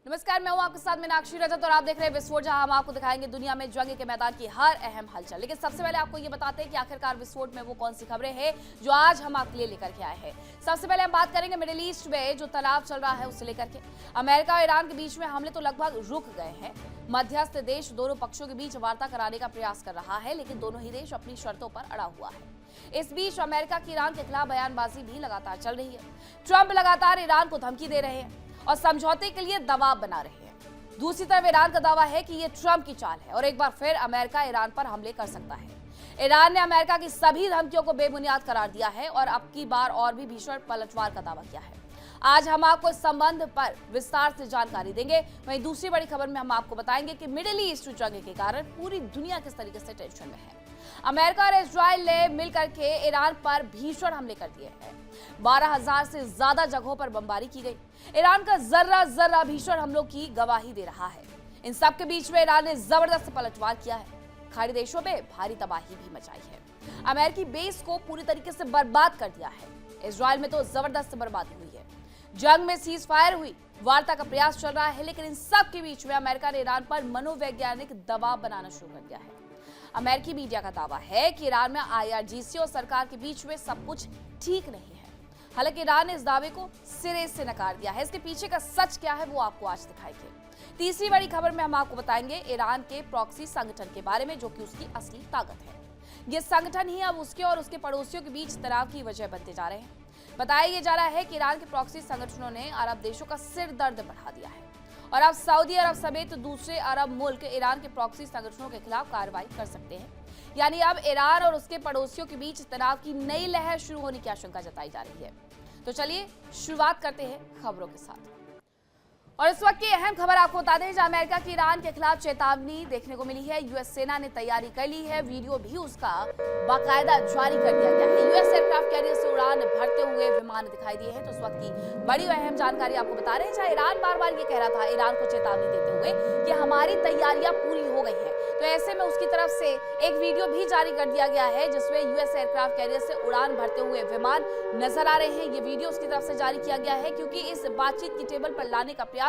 नमस्कार, मैं हूं आपके साथ मीनाक्षी रजत और आप देख रहे हैं विस्फोट, जहां हम आपको दिखाएंगे दुनिया में जंग के मैदान की हर अहम हलचल। लेकिन सबसे पहले आपको ये बताते हैं कि आखिरकार विस्फोट में वो कौन सी खबरें हैं जो आज हम आपके लिए लेकर के आए हैं। सबसे पहले हम बात करेंगे मिडिल ईस्ट में जो तनाव चल रहा है उससे लेकर के। अमेरिका और ईरान के बीच में हमले तो लगभग रुक गए हैं। मध्यस्थ देश दोनों पक्षों के बीच वार्ता कराने का प्रयास कर रहा है, लेकिन दोनों ही देश अपनी शर्तों पर अड़ा हुआ है। इस बीच अमेरिका की ईरान के खिलाफ बयानबाजी भी लगातार चल रही है। ट्रंप लगातार ईरान को धमकी दे रहे हैं और समझौते के लिए दबाव बना रहे हैं। दूसरी तरफ ईरान का दावा है कि ये ट्रंप की चाल है और एक बार फिर अमेरिका ईरान पर हमले कर सकता है। ईरान ने अमेरिका की सभी धमकियों को बेबुनियाद करार दिया है और अब की बार और भी भीषण पलटवार का दावा किया है। आज हम आपको इस संबंध पर विस्तार से जानकारी देंगे। वहीं दूसरी बड़ी खबर में हम आपको बताएंगे कि मिडिल ईस्ट जंग के कारण पूरी दुनिया किस तरीके से टेंशन में है। अमेरिका और इजराइल ने मिलकर के ईरान पर भीषण हमले कर दिए हैं। 12,000 से ज्यादा जगहों पर बमबारी की गई। ईरान का जर्रा जर्रा भीषण हमलों की गवाही दे रहा है। इन सब के बीच में ईरान ने जबरदस्त पलटवार किया है। खाड़ी देशों में भारी तबाही भी मचाई है। अमेरिकी बेस को पूरी तरीके से बर्बाद कर दिया है। इजराइल में तो जबरदस्त बर्बादी हुई है। जंग में सीज फायर हुई, वार्ता का प्रयास चल रहा है, लेकिन इन सब के बीच में अमेरिका ने ईरान पर मनोवैज्ञानिक दबाव बनाना शुरू कर दिया है। अमेरिकी मीडिया का दावा है कि ईरान में IRGC और सरकार के बीच में सब कुछ ठीक नहीं है। हालांकि ईरान ने इस दावे को सिरे से नकार दिया है। इसके पीछे का सच क्या है वो आपको आज दिखाएंगे। तीसरी बड़ी खबर में हम आपको बताएंगे ईरान के प्रॉक्सी संगठन के बारे में, जो कि उसकी असली ताकत है। ये संगठन ही अब उसके और उसके पड़ोसियों के बीच तनाव की वजह बनते जा रहे हैं। बताया ये जा रहा है कि ईरान के प्रॉक्सी संगठनों ने अरब देशों का सिर दर्द बढ़ा दिया है और अब सऊदी अरब समेत दूसरे अरब मुल्क ईरान के प्रॉक्सी संगठनों के खिलाफ कार्रवाई कर सकते हैं। यानी अब ईरान और उसके पड़ोसियों के बीच तनाव की नई लहर शुरू होने की आशंका जताई जा रही है। तो चलिए शुरुआत करते हैं खबरों के साथ। और इस वक्त की अहम खबर आपको बता दें, जहां अमेरिका की ईरान के खिलाफ चेतावनी देखने को मिली है। यूएस सेना ने तैयारी कर ली है। वीडियो भी उसका बाकायदा जारी कर दिया गया है। यूएस एयरक्राफ्ट कैरियर से उड़ान भरते हुए विमान दिखाई दिए हैं। तो इस वक्त की बड़ी अहम जानकारी आपको बता रहे हैं, जहां ईरान बार बार ये कह रहा था, ईरान को चेतावनी देते हुए कि हमारी तैयारियां पूरी हो गई है। तो ऐसे में उसकी तरफ से एक वीडियो भी जारी कर दिया गया है, जिसमें यूएस एयरक्राफ्ट कैरियर से उड़ान भरते हुए विमान नजर आ रहे हैं। ये वीडियो उसकी तरफ से जारी किया गया है क्योंकि इस बातचीत की टेबल पर लाने का प्रयास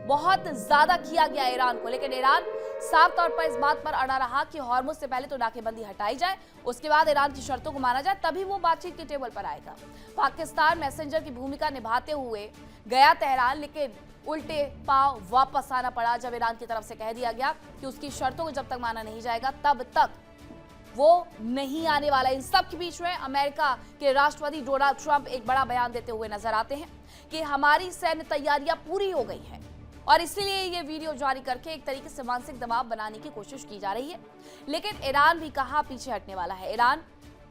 बहुत ज्यादा किया गया ईरान को, लेकिन ईरान साफ तौर पर इस बात पर अड़ा रहा कि हॉर्मुज से पहले तो नाकेबंदी हटाई जाए, उसके बाद ईरान की शर्तों को माना जाए, तभी वो बातचीत की टेबल पर आएगा। पाकिस्तान मैसेंजर की भूमिका निभाते हुए गया तेहरान, लेकिन उल्टे पांव वापस आना पड़ा जब ईरान की तरफ से कह दिया गया कि उसकी शर्तों को जब तक माना नहीं जाएगा तब तक वो नहीं आने वाला। इन सब के बीच में अमेरिका के राष्ट्रपति डोनाल्ड ट्रंप एक बड़ा बयान देते हुए नजर आते हैं कि हमारी सैन्य तैयारियां पूरी हो गई हैं और इसीलिए ये वीडियो जारी करके एक तरीके से मानसिक दबाव बनाने की कोशिश की जा रही है। लेकिन ईरान भी कहां पीछे हटने वाला है। ईरान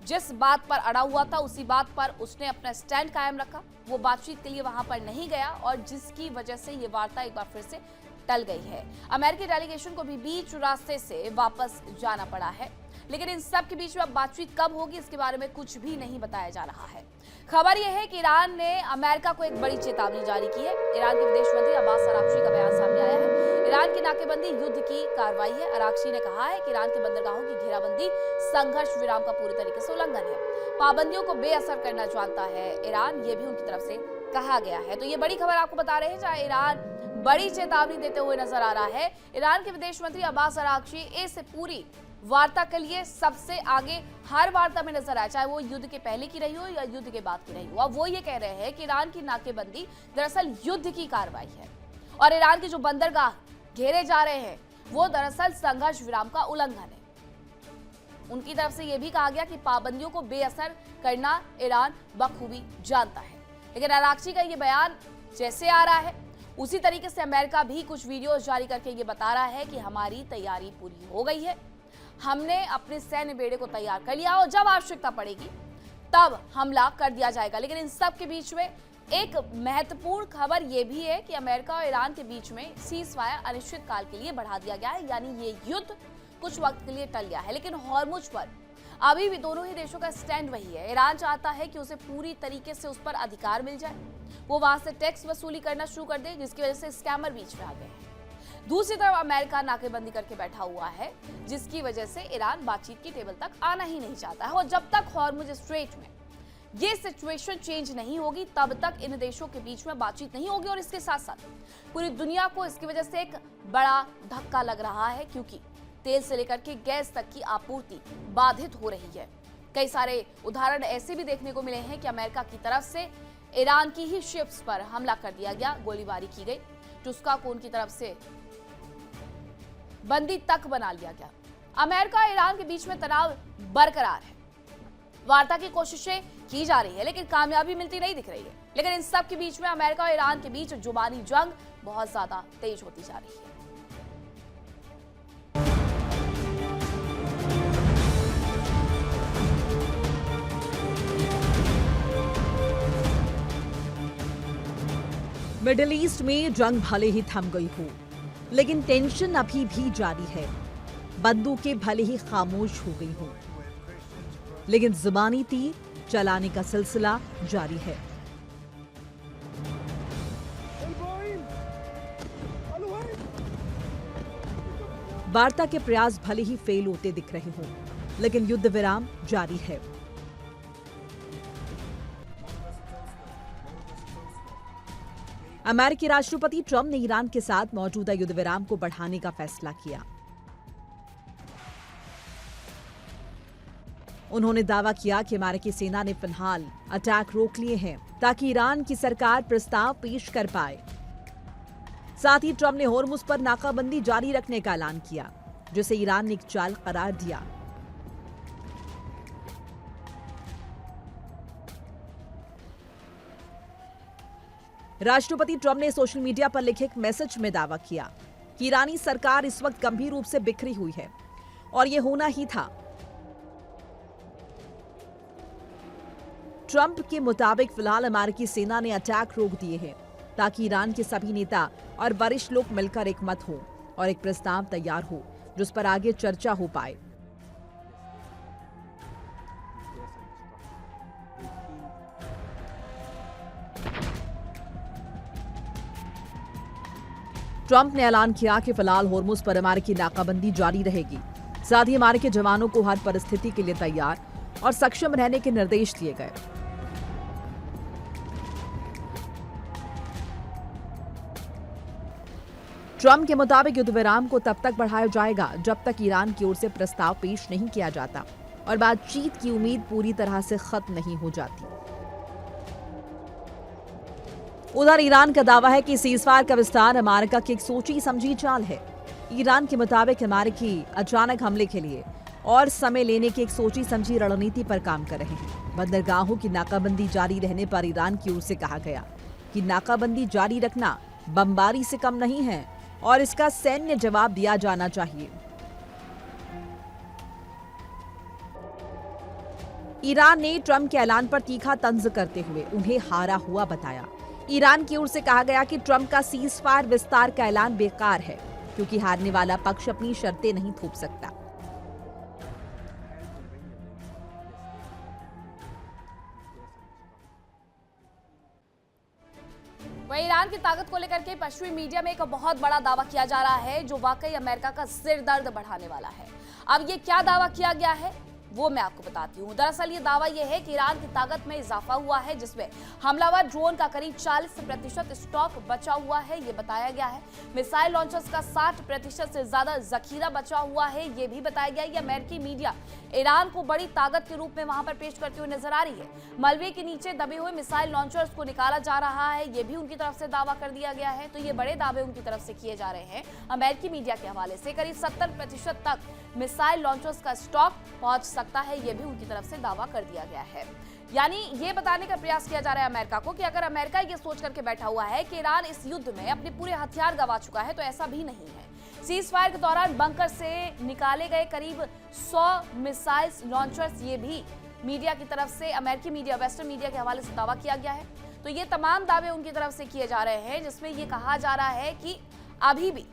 जिस बात पर अड़ा हुआ था उसी बात पर उसने अपना स्टैंड कायम रखा। वो बातचीत के लिए वहां पर नहीं गया और जिसकी वजह से ये वार्ता एक बार फिर से टल गई है। अमेरिकी डेलीगेशन को भी बीच रास्ते से वापस जाना पड़ा है। लेकिन इन सब के बीच में अब बातचीत कब होगी इसके बारे में कुछ भी नहीं बताया जा रहा है। खबर यह है कि ईरान ने अमेरिका को एक बड़ी चेतावनी जारी की है। ईरान के विदेश मंत्री अब्बास अराक्ची का बयान सामने आया है। ईरान की नाकेबंदी युद्ध की कार्रवाई है। अराक्ची ने कहा है कि ईरान के बंदरगाहों की घेराबंदी संघर्ष विराम का पूरी तरीके से उल्लंघन है। पाबंदियों को बेअसर करना जानता है ईरान, ये भी उनकी तरफ से कहा गया है। तो ये बड़ी खबर आपको बता रहे हैं, जहां ईरान बड़ी चेतावनी देते हुए नजर आ रहा है। ईरान के विदेश मंत्री अब्बास अराक्ची इस पूरी वार्ता के लिए सबसे आगे हर वार्ता में नजर आया, चाहे वो युद्ध के पहले की रही हो या युद्ध के बाद की रही हो। अब वो ये कह रहे हैं कि ईरान की नाकेबंदी दरअसल युद्ध की कार्रवाई है और ईरान के जो बंदरगाह घेरे जा रहे हैं वो दरअसल संघर्ष विराम का उल्लंघन है। उनकी तरफ से यह भी कहा गया कि पाबंदियों को बेअसर करना ईरान बखूबी जानता है। लेकिन अराक्ची का ये बयान जैसे आ रहा है उसी तरीके से अमेरिका भी कुछ वीडियोस जारी करके ये बता रहा है कि हमारी तैयारी पूरी हो गई है, हमने अपने सैन्य बेड़े को तैयार कर लिया और जब आवश्यकता पड़ेगी तब हमला कर दिया जाएगा। लेकिन इन सब के बीच में एक महत्वपूर्ण खबर यह भी है कि अमेरिका और ईरान के बीच में सीज फायर अनिश्चित काल के लिए बढ़ा दिया गया है। यानी ये युद्ध कुछ वक्त के लिए टल गया है, लेकिन हॉर्मुज पर अभी भी दोनों ही देशों का स्टैंड वही है। ईरान चाहता है कि उसे पूरी तरीके से उस पर अधिकार मिल जाए, वो वहां से टैक्स वसूली करना शुरू कर दे, जिसकी वजह से स्कैमर बीच में आ गए हैं। दूसरी तरफ अमेरिका नाकेबंदी करके बैठा हुआ है, जिसकी वजह से ईरान बातचीत की टेबल तक आना ही नहीं चाहता है। और जब तक हॉर्मुज स्ट्रेट में ये सिचुएशन चेंज नहीं होगी तब तक इन देशों के बीच में बातचीत नहीं होगी। और इसके साथ साथ पूरी दुनिया को इसकी वजह से एक बड़ा धक्का लग रहा है, क्योंकि तेल से लेकर के गैस तक की आपूर्ति बाधित हो रही है। कई सारे उदाहरण ऐसे भी देखने को मिले हैं कि अमेरिका की तरफ से ईरान की ही शिप्स पर हमला कर दिया गया, गोलीबारी की गई, टुस्का को उनकी तरफ से बंदी तक बना लिया गया। अमेरिका और ईरान के बीच में तनाव बरकरार है, वार्ता की कोशिशें की जा रही है, लेकिन कामयाबी मिलती नहीं दिख रही है। लेकिन इन सब के बीच में अमेरिका और ईरान के बीच जुबानी जंग बहुत ज्यादा तेज होती जा रही है। मिडिल ईस्ट में जंग भले ही थम गई हो, लेकिन टेंशन अभी भी जारी है। बंदूकें भले ही खामोश हो गई हो, लेकिन जुबानी तीर चलाने का सिलसिला जारी है। वार्ता के प्रयास भले ही फेल होते दिख रहे हों, लेकिन युद्ध विराम जारी है। अमेरिकी राष्ट्रपति ट्रंप ने ईरान के साथ मौजूदा युद्ध विराम को बढ़ाने का फैसला किया। उन्होंने दावा किया कि अमेरिकी सेना ने फिलहाल अटैक रोक लिए हैं ताकि ईरान की सरकार प्रस्ताव पेश कर पाए। साथ ही ट्रंप ने होर्मुज पर नाकाबंदी जारी रखने का ऐलान किया, जिसे ईरान ने एक चाल करार दिया। राष्ट्रपति ट्रंप ने सोशल मीडिया पर लिखे एक मैसेज में दावा किया कि ईरानी सरकार इस वक्त गंभीर रूप से बिखरी हुई है और यह होना ही था। ट्रंप के मुताबिक फिलहाल अमेरिकी सेना ने अटैक रोक दिए हैं ताकि ईरान के सभी नेता और वरिष्ठ लोग मिलकर एकमत हो और एक प्रस्ताव तैयार हो जिस पर आगे चर्चा हो पाए। ट्रंप ने ऐलान किया कि फिलहाल होर्मुज पर अमेरिकी नाकाबंदी जारी रहेगी। साथ ही अमेरिकी जवानों को हर परिस्थिति के लिए तैयार और सक्षम रहने के निर्देश दिए गए। ट्रंप के मुताबिक युद्ध विराम को तब तक बढ़ाया जाएगा जब तक ईरान की ओर से प्रस्ताव पेश नहीं किया जाता और बातचीत की उम्मीद पूरी तरह से खत्म नहीं हो जाती। उधर ईरान का दावा है कि सीजफायर का विस्तार अमेरिका की एक सोची समझी चाल है। ईरान के मुताबिक अमेरिकी अचानक हमले के लिए और समय लेने की एक सोची समझी रणनीति पर काम कर रहे हैं। बंदरगाहों की नाकाबंदी जारी रहने पर ईरान की ओर से कहा गया कि नाकाबंदी जारी रखना बमबारी से कम नहीं है और इसका सैन्य जवाब दिया जाना चाहिए। ईरान ने ट्रंप के ऐलान पर तीखा तंज करते हुए उन्हें हारा हुआ बताया। ईरान की ओर से कहा गया कि ट्रंप का सीजफायर विस्तार का ऐलान बेकार है, क्योंकि हारने वाला पक्ष अपनी शर्तें नहीं थोप सकता। वहीं ईरान की ताकत को लेकर के पश्चिमी मीडिया में एक बहुत बड़ा दावा किया जा रहा है, जो वाकई अमेरिका का सिर दर्द बढ़ाने वाला है। अब ये क्या दावा किया गया है वो मैं आपको बताती हूँ। दरअसल ये दावा ये है कि ईरान की ताकत में इजाफा हुआ है, जिसमें हमलावर ड्रोन का करीब 40% स्टॉक बचा हुआ है, ये बताया गया है। मिसाइल लॉन्चर्स का 60% से ज्यादा जखीरा बचा हुआ है, ये भी बताया गया है। ये अमेरिकी मीडिया ईरान को बड़ी ताकत के रूप में वहां पर पेश करती हुई नजर आ रही है। मलबे के नीचे दबे हुए मिसाइल लॉन्चर्स को निकाला जा रहा है, ये भी उनकी तरफ से दावा कर दिया गया है। तो ये बड़े दावे उनकी तरफ से किए जा रहे हैं। अमेरिकी मीडिया के हवाले से करीब 70% तक मिसाइल लॉन्चर्स का स्टॉक पहुंच सकता है, ये भी उनकी तरफ से दावा कर दिया गया है। यानी ये बताने का प्रयास किया जा रहा है अमेरिका को कि अगर अमेरिका ये सोच करके बैठा हुआ है कि ईरान इस युद्ध में अपने पूरे हथियार गंवा चुका है, तो ऐसा भी नहीं है। सीज फायर के दौरान बंकर से निकाले गए करीब 100 मिसाइल लॉन्चर्स, ये भी मीडिया की तरफ से, अमेरिकी मीडिया, वेस्टर्न मीडिया के हवाले से दावा किया गया है। तो ये तमाम दावे उनकी तरफ से किए जा रहे हैं, जिसमें ये कहा जा रहा है कि अभी भी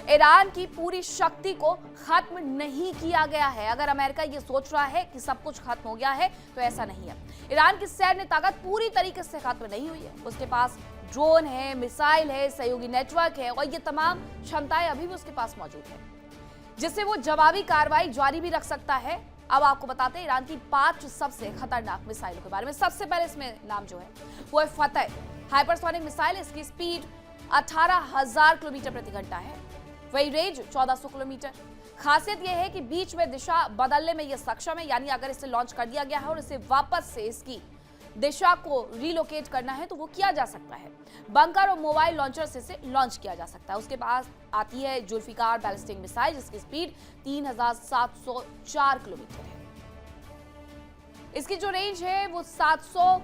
ईरान की पूरी शक्ति को खत्म नहीं किया गया है। अगर अमेरिका ये सोच रहा है कि सब कुछ खत्म हो गया है, तो ऐसा नहीं है। ईरान की सैन्य ताकत पूरी तरीके से खत्म नहीं हुई है। उसके पास ड्रोन है, मिसाइल है, सहयोगी नेटवर्क है और ये तमाम क्षमताएं अभी भी उसके पास मौजूद है, जिससे वो जवाबी कार्रवाई जारी भी रख सकता है अब आपको बताते हैं ईरान की 5 सबसे खतरनाक मिसाइलों के बारे में। सबसे पहले इसमें नाम जो है वो है फतह हाइपरसोनिक मिसाइल। इसकी स्पीड 18,000 किलोमीटर प्रति घंटा है, वही रेंज 1400 किलोमीटर। खासियत यह है कि बीच में दिशा बदलने में यह सक्षम है, यानी अगर इसे लॉन्च कर दिया गया है और इसे वापस से इसकी दिशा को रिलोकेट करना है तो वो किया जा सकता है। बंकर और मोबाइल लॉन्चर से इसे लॉन्च किया जा सकता है। उसके पास आती है जुल्फिकार बैलिस्टिक मिसाइल, जिसकी स्पीड 3,704 किलोमीटर है। इसकी जो रेंज है वो 700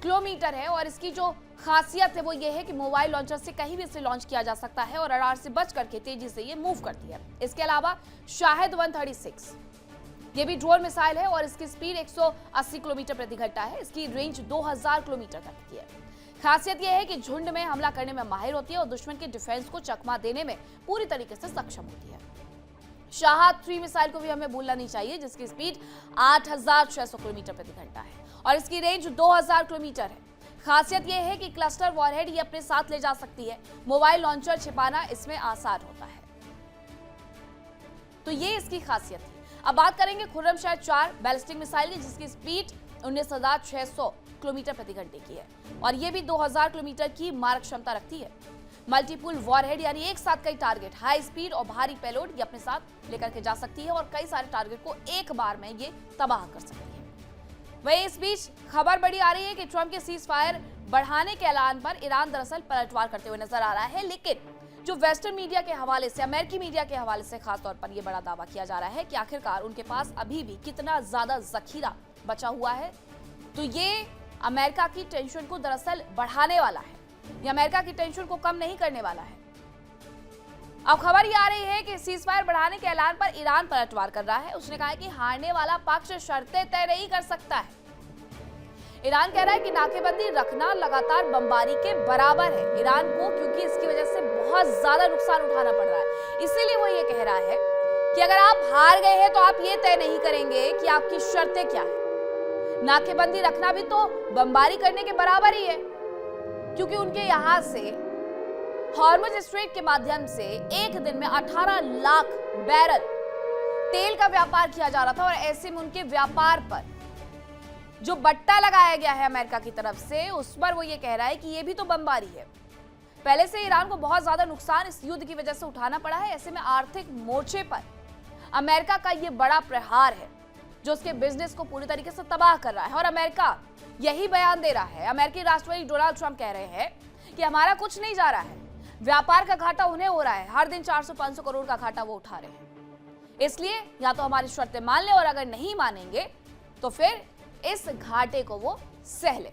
किलोमीटर है और इसकी जो खासियत है वो ये है कि मोबाइल लॉन्चर से कहीं भी इसे लॉन्च किया जा सकता है और रडार से बच करके तेजी से ये मूव करती है। इसके अलावा शाहिद 136 ये भी ड्रोन मिसाइल है और इसकी स्पीड 180 किलोमीटर प्रति घंटा है। इसकी रेंज 2000 किलोमीटर तक की है। खासियत यह है कि झुंड में हमला करने में माहिर होती है और दुश्मन के डिफेंस को चकमा देने में पूरी तरीके से सक्षम होती है। शाहद 3 मिसाइल को भी हमें भूलना नहीं चाहिए, जिसकी स्पीड 8600 किलोमीटर प्रति घंटा है और इसकी रेंज 2000 किलोमीटर है। खासियत यह है कि क्लस्टर वॉरहेड ये अपने साथ ले जा सकती है। मोबाइल लॉन्चर छिपाना इसमें आसान होता है। तो ये इसकी खासियत है। अब बात करेंगे खुर्रमशहर 4 बैलिस्टिक मिसाइल की, जिसकी स्पीड 19,600 किलोमीटर प्रति घंटे की है और ये भी 2000 किलोमीटर की मारक क्षमता रखती है। मल्टीपुल वॉरहेड यानी एक साथ कई टारगेट, हाई स्पीड और भारी पेलोड ये अपने साथ लेकर के जा सकती है और कई सारे टारगेट को एक बार में ये तबाह कर सकती है। वहीं इस बीच खबर बड़ी आ रही है कि ट्रंप के सीज फायर बढ़ाने के ऐलान पर ईरान दरअसल पलटवार करते हुए नजर आ रहा है, लेकिन जो वेस्टर्न मीडिया के हवाले से, अमेरिकी मीडिया के हवाले से खासतौर पर यह बड़ा दावा किया जा रहा है कि आखिरकार उनके पास अभी भी कितना ज्यादा जखीरा बचा हुआ है। तो ये अमेरिका की टेंशन को दरअसल बढ़ाने वाला है, ये अमेरिका की टेंशन को कम नहीं करने वाला है। अब खबर ये आ रही है कि सीज फायर बढ़ाने के ऐलान पर ईरान पलटवार कर रहा है। उसने कहा है कि हारने वाला पक्ष शर्तें तय नहीं कर सकता है। ईरान कह रहा है कि नाकेबंदी रखना लगातार बमबारी के बराबर है ईरान को, क्योंकि इसकी वजह से बहुत ज्यादा नुकसान उठाना पड़ रहा है। इसीलिए वो ये कह रहा है कि अगर आप हार गए हैं तो आप ये तय नहीं करेंगे कि आपकी शर्तें क्या है। नाकेबंदी रखना भी तो बमबारी करने के बराबर ही है, क्योंकि उनके यहां से हॉर्मुज स्ट्रेट के माध्यम से एक दिन में 18 लाख बैरल तेल का व्यापार किया जा रहा था और ऐसे में उनके व्यापार पर जो बट्टा लगाया गया है अमेरिका की तरफ से, उस पर वो ये कह रहा है कि ये भी तो बमबारी है। पहले से ईरान को बहुत ज्यादा नुकसान इस युद्ध की वजह से उठाना पड़ा है। ऐसे में आर्थिक मोर्चे पर अमेरिका का ये बड़ा प्रहार है जो उसके बिजनेस को पूरी तरीके से तबाह कर रहा है और अमेरिका यही बयान दे रहा है। अमेरिकी राष्ट्रपति डोनाल्ड ट्रंप कह रहे हैं कि हमारा कुछ नहीं जा रहा है, व्यापार का घाटा उन्हें हो रहा है, हर दिन 400-500 करोड़ का घाटा वो उठा रहे हैं। इसलिए या तो हमारी शर्तें मान ले और अगर नहीं मानेंगे तो फिर इस घाटे को वो सह ले।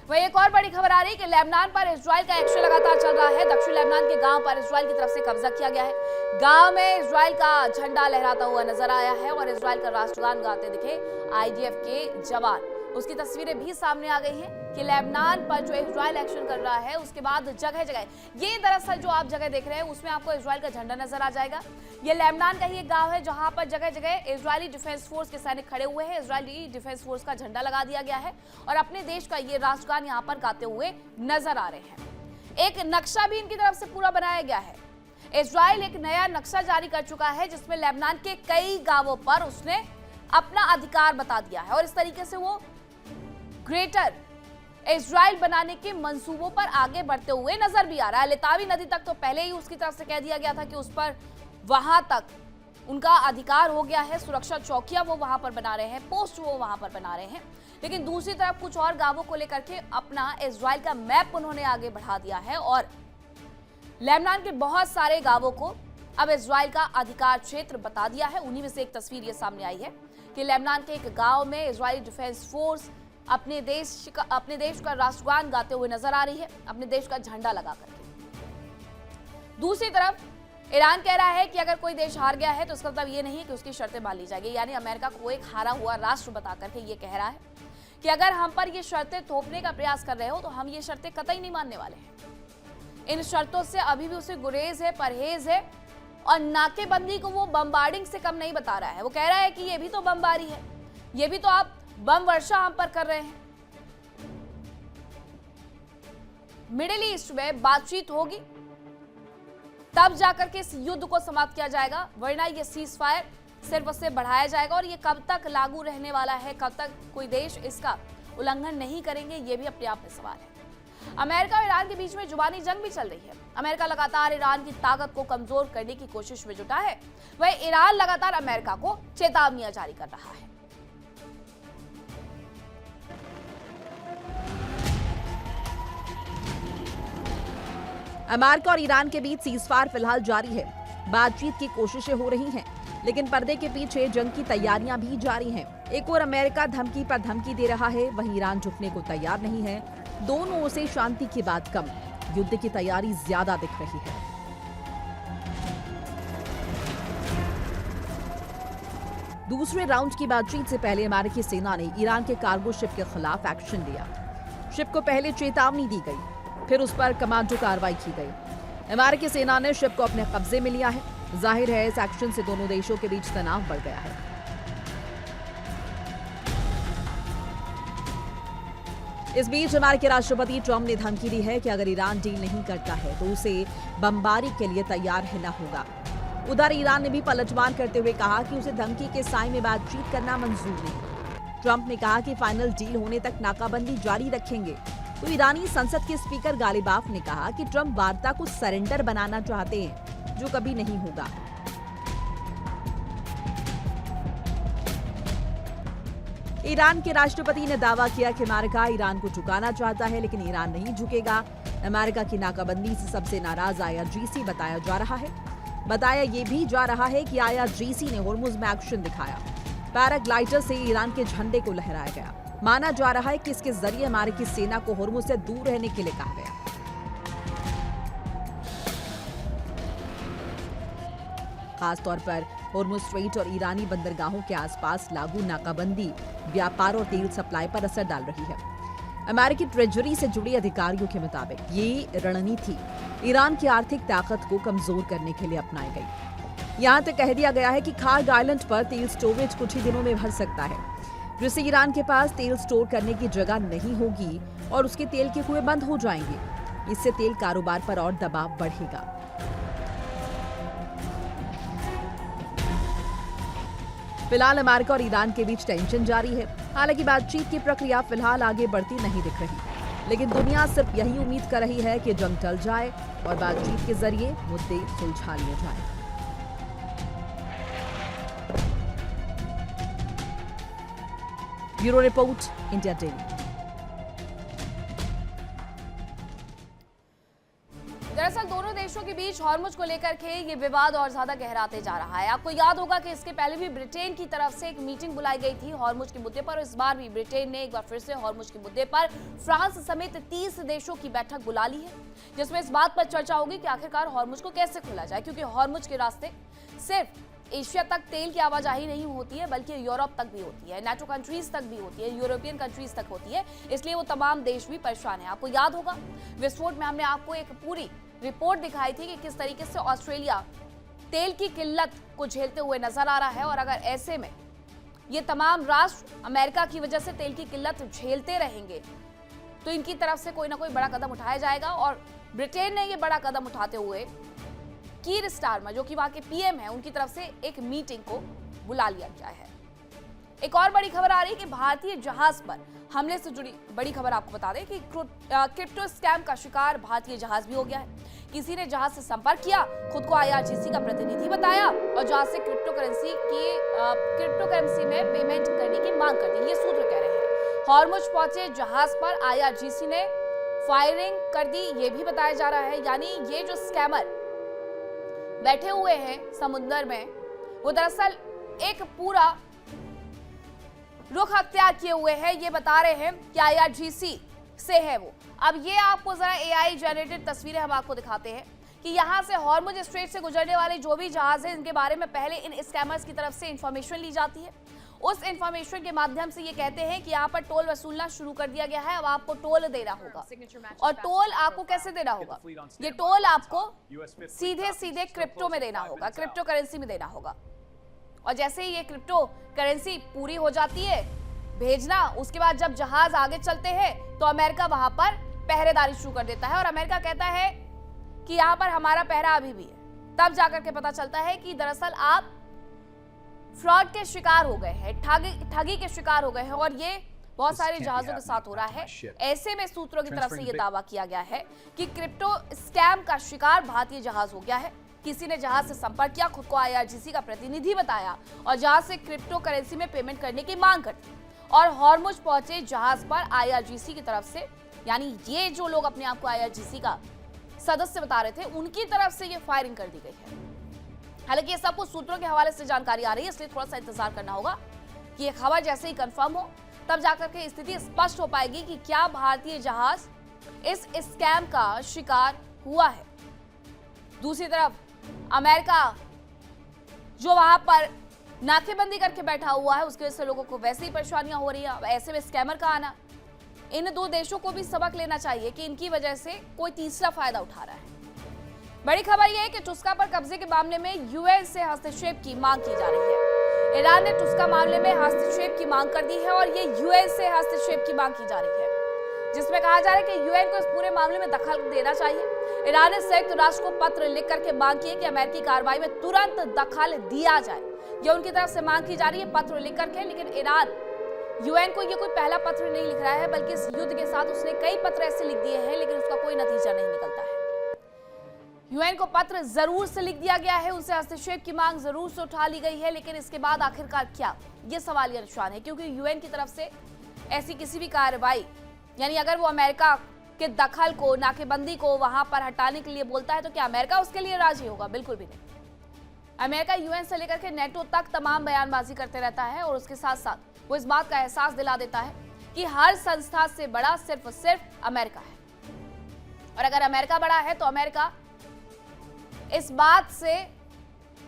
वही एक और बड़ी खबर आ रही है कि लेबनान पर इजराइल का एक्शन लगातार चल रहा है। दक्षिण लेबनान के गांव पर इजराइल की तरफ से कब्जा किया गया है। गांव में इजराइल का झंडा लहराता हुआ नजर आया है और इजराइल का राष्ट्रगान गाते दिखे आईडीएफ के जवान। उसकी तस्वीरें भी सामने आ गई हैं कि लेबनान पर जो इजराइल एक्शन कर रहा है उसके बाद जगह जगह, ये दरअसल जो आप जगह देख रहे हैं उसमें आपको इजराइल का झंडा नजर आ जाएगा। ये लेबनान का ही एक गांव है जहां पर जगह जगह इजरायली डिफेंस फोर्स के सैनिक खड़े हुए हैं। इजरायली डिफेंस फोर्स का झंडा लगा दिया गया है और अपने देश का ये राष्ट्रगान यहाँ पर गाते हुए नजर आ रहे हैं। एक नक्शा भी इनकी तरफ से पूरा बनाया गया है। इजराइल एक नया नक्शा जारी कर चुका है जिसमें लेबनान के कई गांवों पर उसने अपना अधिकार बता दिया है और इस तरीके से वो ग्रेटर इजराइल बनाने के मंसूबों पर आगे बढ़ते हुए नजर भी आ रहा है। लितावी नदी तक तो पहले ही उसकी तरफ से कह दिया गया था कि उस पर वहां तक उनका अधिकार हो गया है। सुरक्षा चौकियां वो वहां पर बना रहे हैं, पोस्ट वो वहां पर बना रहे हैं, लेकिन दूसरी तरफ कुछ और गांवों को लेकर के अपना इजराइल का मैप उन्होंने आगे बढ़ा दिया है और लेबनान के बहुत सारे गांवों को अब इजराइल का अधिकार क्षेत्र बता दिया है। उन्हीं में से एक तस्वीर ये सामने आई है कि लेबनान के एक गांव में इजरायली डिफेंस फोर्स अपने देश का राष्ट्रगान गाते हुए नजर आ रही है, अपने देश का झंडा लगा करके। दूसरी तरफ ईरान कह रहा है कि अगर कोई देश हार गया है तो इसका मतलब ये नहीं है कि उसकी शर्तें मान ली जाएगी। यानी अमेरिका को एक हारा हुआ राष्ट्र बता करके ये कह रहा है कि अगर हम पर ये शर्तें थोपने का प्रयास कर रहे हो तो हम ये शर्तें कतई नहीं मानने वाले हैं। इन शर्तों से अभी भी उसे गुरेज है, परहेज है और नाकेबंदी को वो बमबार्डिंग से कम नहीं बता रहा है। वो कह रहा है कि ये भी तो बमबारी है, ये भी तो आप बम वर्षा हम पर कर रहे हैं। मिडिल ईस्ट में बातचीत होगी तब जाकर के इस युद्ध को समाप्त किया जाएगा, वरना ये सीज फायर सिर्फ उससे बढ़ाया जाएगा और ये कब तक लागू रहने वाला है, कब तक कोई देश इसका उल्लंघन नहीं करेंगे, ये भी अपने आप में सवाल है। अमेरिका और ईरान के बीच में जुबानी जंग भी चल रही है। अमेरिका लगातार ईरान की ताकत को कमजोर करने की कोशिश में जुटा है, वहीं ईरान लगातार अमेरिका को चेतावनियां जारी कर रहा है। अमेरिका और ईरान के बीच सीजफायर फिलहाल जारी है। बातचीत की कोशिशें हो रही हैं, लेकिन पर्दे के पीछे जंग की तैयारियां भी जारी हैं। एक और अमेरिका धमकी पर धमकी दे रहा है, वहीं ईरान झुकने को तैयार नहीं है। दोनों ओर से शांति की बात कम, युद्ध की तैयारी ज्यादा दिख रही है। दूसरे राउंड की बातचीत से पहले अमेरिकी सेना ने ईरान के कार्गो शिप के खिलाफ एक्शन लिया। शिप को पहले चेतावनी दी गई, फिर उस पर कमांडो कार्रवाई की गई। अमेरिकी सेना ने शिप को अपने कब्जे में लिया है। जाहिर है इस एक्शन से दोनों देशों के बीच तनाव बढ़ गया है। इस बीच अमेरिकी राष्ट्रपति ट्रंप ने धमकी दी है कि अगर ईरान डील नहीं करता है तो उसे बमबारी के लिए तैयार रहना होगा। उधर ईरान ने भी पलटवार करते हुए कहा कि उसे धमकी के साए में बातचीत करना मंजूर नहीं। ट्रंप ने कहा कि फाइनल डील होने तक नाकाबंदी जारी रखेंगे। तो ईरानी संसद के स्पीकर गालिबाफ ने कहा कि ट्रंप वार्ता को सरेंडर बनाना चाहते हैं, जो कभी नहीं होगा। ईरान के राष्ट्रपति ने दावा किया कि अमेरिका ईरान को झुकाना चाहता है, लेकिन ईरान नहीं झुकेगा। अमेरिका की नाकाबंदी से सबसे नाराज IRGC बताया जा रहा है। बताया ये भी जा रहा है कि IRGC ने होर्मुज में एक्शन दिखाया। पैराग्लाइडर से ईरान के झंडे को लहराया गया। माना जा रहा है कि इसके जरिए अमेरिकी सेना को होर्मुज से दूर रहने के लिए कहा गया। खासतौर पर होर्मुज स्ट्रेट और ईरानी बंदरगाहों के आसपास लागू नाकाबंदी व्यापार और तेल सप्लाई पर असर डाल रही है। अमेरिकी ट्रेजरी से जुड़े अधिकारियों के मुताबिक ये रणनीति ईरान की आर्थिक ताकत को कमजोर करने के लिए अपनाई गई। यहाँ तक कह दिया गया है कि खार्ग आइलैंड पर तेल स्टोरेज कुछ ही दिनों में भर सकता है, जिससे ईरान के पास तेल स्टोर करने की जगह नहीं होगी और उसके तेल के कुएं बंद हो जाएंगे। इससे तेल कारोबार पर और दबाव बढ़ेगा। फिलहाल अमेरिका और ईरान के बीच टेंशन जारी है। हालांकि बातचीत की प्रक्रिया फिलहाल आगे बढ़ती नहीं दिख रही, लेकिन दुनिया सिर्फ यही उम्मीद कर रही है कि जंग टल जाए और बातचीत के जरिए मुद्दे सुलझा लिए जाएं। Bureau report, India daily. दरअसल दोनों देशों के बीच हॉर्मुज को लेकर के ये विवाद और ज्यादा गहराते जा रहा है। आपको याद होगा कि इसके पहले भी ब्रिटेन की तरफ से एक मीटिंग बुलाई गई थी हॉर्मुज के मुद्दे पर। इस बार भी ब्रिटेन ने एक बार फिर से हॉर्मुज के मुद्दे पर फ्रांस समेत 30 देशों की बैठक बुला ली है, जिसमें इस बात पर चर्चा होगी कि आखिरकार हॉर्मुज को कैसे खोला जाए, क्योंकि हॉर्मुज के रास्ते सिर्फ एशिया तक तेल की आवाजाही नहीं होती है, बल्कि यूरोप तक भी होती है, नाटो कंट्रीज तक भी होती है, यूरोपियन कंट्रीज तक होती है। इसलिए वो तमाम देश भी परेशान है। आपको याद होगा विस्फोट में हमने आपको एक पूरी रिपोर्ट दिखाई थी कि किस तरीके से ऑस्ट्रेलिया तेल की किल्लत को झेलते हुए नजर आ रहा है, और अगर ऐसे में ये तमाम राष्ट्र अमेरिका की वजह से तेल की किल्लत झेलते रहेंगे तो इनकी तरफ से कोई ना कोई बड़ा कदम उठाया जाएगा। और ब्रिटेन ने ये बड़ा कदम उठाते हुए कीर स्टारमर, जो कि वहां के PM है, उनकी तरफ से एक मीटिंग को बुला लिया गया है। एक और बड़ी खबर आ रही है कि भारतीय जहाज पर हमले से जुड़ी बड़ी खबर आपको बता दें कि क्रिप्टो स्कैम का शिकार भारतीय जहाज भी हो गया है। किसी ने जहाज से संपर्क किया, खुद को IRGC का प्रतिनिधि बताया और जहाज से क्रिप्टो करेंसी में पेमेंट करने की मांग कर दी। ये सूत्र कह रहे हैं। हॉर्मुज पहुंचे जहाज पर IRGC ने फायरिंग कर दी, ये भी बताया जा रहा है। यानी ये जो स्कैमर बैठे हुए हैं समुद्र में, वो दरअसल एक पूरा रुख अख्तियार किए हुए हैं। ये बता रहे हैं कि IRGC से है वो। अब ये आपको जरा AI जनरेटेड तस्वीरें हम आपको दिखाते हैं कि यहाँ से हॉर्मुज स्ट्रेट से गुजरने वाले जो भी जहाज हैं, इनके बारे में पहले इन स्कैमर्स की तरफ से इंफॉर्मेशन ली जाती है। उस इंफॉर्मेशन के माध्यम से ये कहते हैं कि यहाँ पर टोल वसूलना शुरू कर दिया गया है, अब आपको टोल देना होगा। और टोल आपको कैसे देना होगा? ये टोल आपको सीधे सीधे क्रिप्टो में देना होगा, क्रिप्टो करेंसी में देना होगा। और जैसे ही ये क्रिप्टो करेंसी पूरी हो जाती है भेजना, उसके बाद जब जहाज आगे चलते हैं तो अमेरिका वहां पर पहरेदारी शुरू कर देता है। और अमेरिका कहता है कि यहाँ पर हमारा पहरा अभी भी है। तब जाकर के पता चलता है कि दरअसल आप फ्रॉड के शिकार हो गए हैं, ठगी के शिकार हो गए हैं और ये बहुत सारे जहाजों के साथ हो रहा है। ऐसे में सूत्रों की तरफ से ये दावा किया गया है कि क्रिप्टो स्कैम का शिकार भारतीय जहाज हो गया है। किसी ने जहाज से संपर्क किया, खुद को IRGC का प्रतिनिधि बताया और जहाज से क्रिप्टो करेंसी में पेमेंट करने की मांग कर दी और हॉर्मुज पहुंचे जहाज पर IRGC की तरफ से, यानी ये जो लोग अपने आप को IRGC का सदस्य बता रहे थे, उनकी तरफ से ये फायरिंग कर दी गई है। हालांकि ये सब कुछ सूत्रों के हवाले से जानकारी आ रही है, इसलिए थोड़ा सा इंतजार करना होगा कि ये खबर जैसे ही कंफर्म हो तब जाकर के स्थिति स्पष्ट हो पाएगी कि क्या भारतीय जहाज इस स्कैम का शिकार हुआ है। दूसरी तरफ अमेरिका जो वहां पर नाकेबंदी करके बैठा हुआ है, उसकी वजह से लोगों को वैसे ही परेशानियां हो रही है। ऐसे में स्कैमर का आना, इन दो देशों को भी सबक लेना चाहिए कि इनकी वजह से कोई तीसरा फायदा उठा रहा है। बड़ी खबर यह है कि टुस्का पर कब्जे के मामले में यूएन से हस्तक्षेप की मांग की जा रही है। ईरान ने टुस्का मामले में हस्तक्षेप की मांग कर दी है और ये यूएन से हस्तक्षेप की मांग की जा रही है, जिसमें कहा जा रहा है कि यूएन को इस पूरे मामले में दखल देना चाहिए। ईरान ने संयुक्त राष्ट्र को पत्र लिख करके मांग की है कि अमेरिकी कार्रवाई में तुरंत दखल दिया जाए। ये उनकी तरफ से मांग की जा रही है पत्र लिख करके, लेकिन ईरान यूएन को ये कोई पहला पत्र नहीं लिख रहा है, बल्कि इस युद्ध के साथ उसने कई पत्र ऐसे लिख दिए हैं, लेकिन उसका कोई नतीजा नहीं निकलता है। यूएन को पत्र जरूर से लिख दिया गया है, उनसे हस्तक्षेप की मांग जरूर से उठा ली गई है, लेकिन इसके बाद आखिरकार क्या, ये सवालिया निशान है। क्योंकि यूएन की तरफ से ऐसी किसी भी कार्रवाई, यानी अगर वो अमेरिका के दखल को, नाकेबंदी को वहां पर हटाने के लिए बोलता है, तो क्या अमेरिका उसके लिए राजी होगा? बिल्कुल भी नहीं। अमेरिका यूएन से लेकर के नेटो तक तमाम बयानबाजी करते रहता है और उसके साथ साथ वो इस बात का एहसास दिला देता है कि हर संस्था से बड़ा सिर्फ और सिर्फ अमेरिका है। और अगर अमेरिका बड़ा है तो अमेरिका इस बात से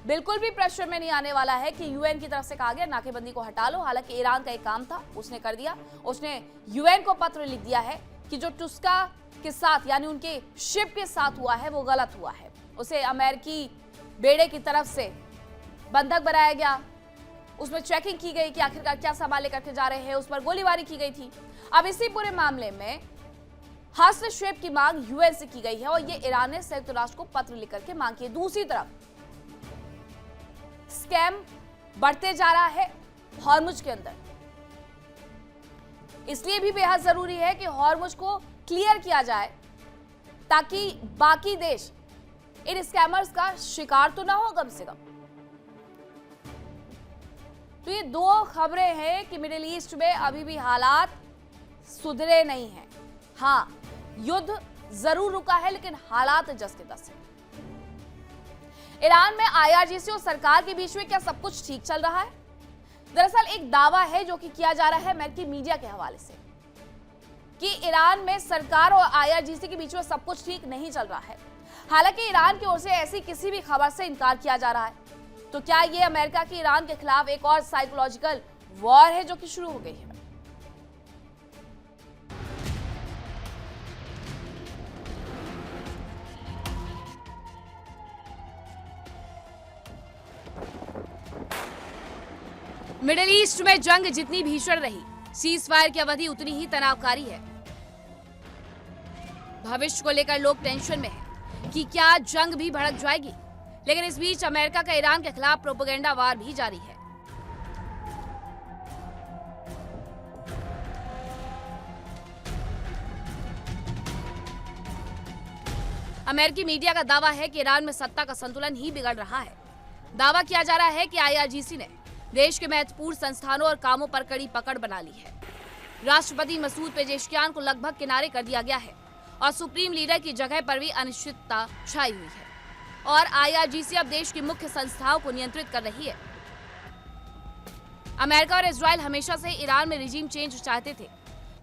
बिल्कुल भी प्रेशर में नहीं आने वाला है कि यूएन की तरफ से कहा गया नाकेबंदी को हटा लो। हालांकि ईरान का एक काम था, उसने कर दिया, उसने यूएन को पत्र लिख दिया है कि जो टुस्का के साथ, यानी उनके शिप के साथ हुआ है, वो गलत हुआ है। उसे अमेरिकी बेड़े की तरफ से बंधक बनाया गया, उसमें चेकिंग की गई कि आखिरकार क्या सामान लेकर के जा रहे हैं, उस पर गोलीबारी की गई थी। अब इसी पूरे मामले में हस्तक्षेप की मांग यूएन से की गई है और ये ईरान ने संयुक्त राष्ट्र को पत्र लिख करके मांग की है। दूसरी तरफ स्कैम बढ़ते जा रहा है हॉर्मुज के अंदर, इसलिए भी बेहद जरूरी है कि हॉर्मुज को क्लियर किया जाए ताकि बाकी देश इन स्कैमर्स का शिकार तो ना हो कम से कम। तो ये दो खबरें हैं कि मिडिल ईस्ट में अभी भी हालात सुधरे नहीं हैं। हाँ, युद्ध जरूर रुका है, लेकिन हालात जस के तस हैं। ईरान में IRGC और सरकार के बीच में क्या सब कुछ ठीक चल रहा है? दरअसल एक दावा है जो कि किया जा रहा है अमेरिकी मीडिया के हवाले से कि ईरान में सरकार और IRGC के बीच में सब कुछ ठीक नहीं चल रहा है। हालांकि ईरान की ओर से ऐसी किसी भी खबर से इनकार किया जा रहा है। तो क्या ये अमेरिका की ईरान के खिलाफ एक और साइकोलॉजिकल वॉर है जो कि शुरू हो गई है? मिडिल ईस्ट में जंग जितनी भीषण रही, सीज फायर की अवधि उतनी ही तनावकारी है। भविष्य को लेकर लोग टेंशन में हैं कि क्या जंग भी भड़क जाएगी। लेकिन इस बीच अमेरिका का ईरान के खिलाफ प्रोपेगेंडा वार भी जारी है। अमेरिकी मीडिया का दावा है कि ईरान में सत्ता का संतुलन ही बिगड़ रहा है। दावा किया जा रहा है कि IRGC ने देश के महत्वपूर्ण संस्थानों और कामों पर कड़ी पकड़ बना ली है। राष्ट्रपति मसूद पेजेश्कियान को लगभग किनारे कर दिया गया है और सुप्रीम लीडर की जगह पर भी अनिश्चितता छाई हुई है और IRGC अब देश की मुख्य संस्थाओं को नियंत्रित कर रही है। अमेरिका और इजराइल हमेशा से ईरान में रिजीम चेंज चाहते थे।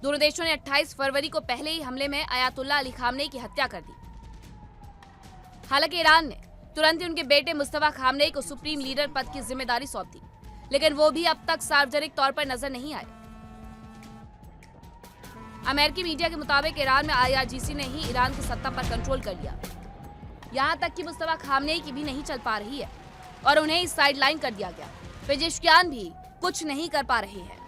दोनों देशों ने 28 फरवरी को पहले ही हमले में अयातुल्ला अली खामनेई की हत्या कर दी। हालांकि ईरान ने तुरंत ही उनके बेटे मुस्तफा खामनेई को सुप्रीम लीडर पद की जिम्मेदारी सौंप दी, लेकिन वो भी अब तक सार्वजनिक तौर पर नजर नहीं आए। अमेरिकी मीडिया के मुताबिक ईरान में IRGC ने ही ईरान की सत्ता पर कंट्रोल कर लिया। यहां तक कि मुस्तफा खामनेई की भी नहीं चल पा रही है और उन्हें इस साइडलाइन कर दिया गया। पेजेश्कियान भी कुछ नहीं कर पा रहे हैं।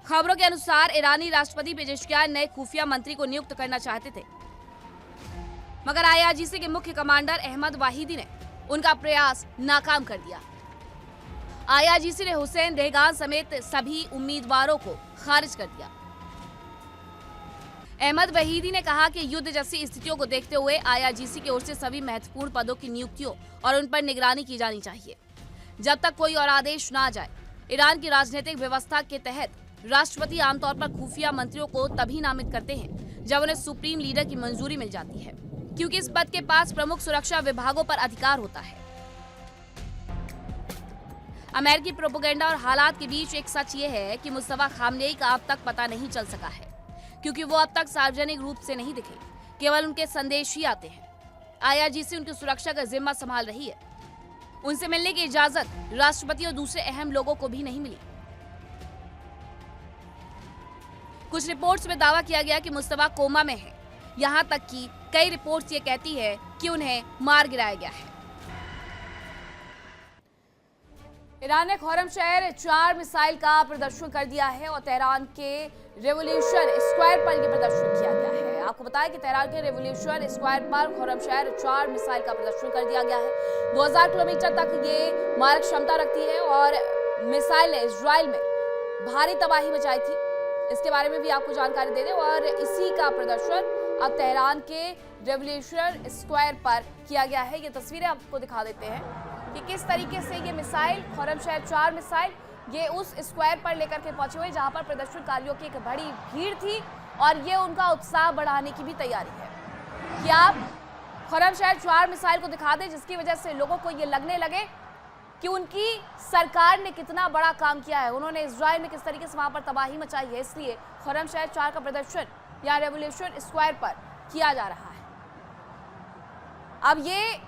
खबरों के अनुसार ईरानी राष्ट्रपति पेजेश्कियान नए खुफिया मंत्री को नियुक्त करना चाहते थे, मगर IRGC के मुख्य कमांडर अहमद वाहिदी ने उनका प्रयास नाकाम कर दिया। आईआरजीसी ने हुसैन देहगान समेत सभी उम्मीदवारों को खारिज कर दिया। अहमद वहीदी ने कहा कि युद्ध जैसी स्थितियों को देखते हुए आईआरजीसी की ओर से सभी महत्वपूर्ण पदों की नियुक्तियों और उन पर निगरानी की जानी चाहिए। जब तक कोई और आदेश ना जाए, ईरान की राजनीतिक व्यवस्था के तहत राष्ट्रपति आमतौर पर खुफिया मंत्रियों को तभी नामित करते हैं जब उन्हें सुप्रीम लीडर की मंजूरी मिल जाती है, क्योंकि इस पद के पास प्रमुख सुरक्षा विभागों पर अधिकार होता है। अमेरिकी प्रोपेगेंडा और हालात के बीच एक सच ये है कि मुस्तफा खामनेई का अब तक पता नहीं चल सका है, क्योंकि वो अब तक सार्वजनिक रूप से नहीं दिखे, केवल उनके संदेश ही आते हैं। आईआरजीसी उनकी सुरक्षा का जिम्मा संभाल रही है। उनसे मिलने की इजाजत राष्ट्रपति और दूसरे अहम लोगों को भी नहीं मिली। कुछ रिपोर्ट्स में दावा किया गया कि मुस्तफा कोमा में है। यहां तक कि कई रिपोर्ट्स ये कहती है कि उन्हें मार गिराया गया है। ईरान ने खुर्रमशहर 4 मिसाइल का प्रदर्शन कर दिया है और तेहरान के रेवोल्यूशन स्क्वायर पर यह प्रदर्शन किया गया है। आपको बताया कि तेहरान के रेवोल्यूशन स्क्वायर पर खुर्रमशहर 4 मिसाइल का प्रदर्शन कर दिया गया है। 2000 किलोमीटर तक ये मारक क्षमता रखती है और मिसाइल ने इजराइल में भारी तबाही मचाई थी। इसके बारे में भी आपको जानकारी दे दें और इसी का प्रदर्शन अब तेहरान के रेवोल्यूशन स्क्वायर पर किया गया है। ये तस्वीरें आपको दिखा देते हैं कि किस तरीके से ये मिसाइल खुर्रमशहर 4 मिसाइल ये उस स्क्वायर पर लेकर के पहुंचे हुए जहां पर प्रदर्शनकारियों की एक बड़ी भीड़ थी और ये उनका उत्साह बढ़ाने की भी तैयारी है कि आप खुर्रमशहर 4 मिसाइल को दिखा दें, जिसकी वजह से लोगों को ये लगने लगे कि उनकी सरकार ने कितना बड़ा काम किया है। उन्होंने इजराइल में किस तरीके से वहां पर तबाही मचाई है, इसलिए खुर्रमशहर 4 का प्रदर्शन या रेवोल्यूशन स्क्वायर पर किया जा रहा है। अब ये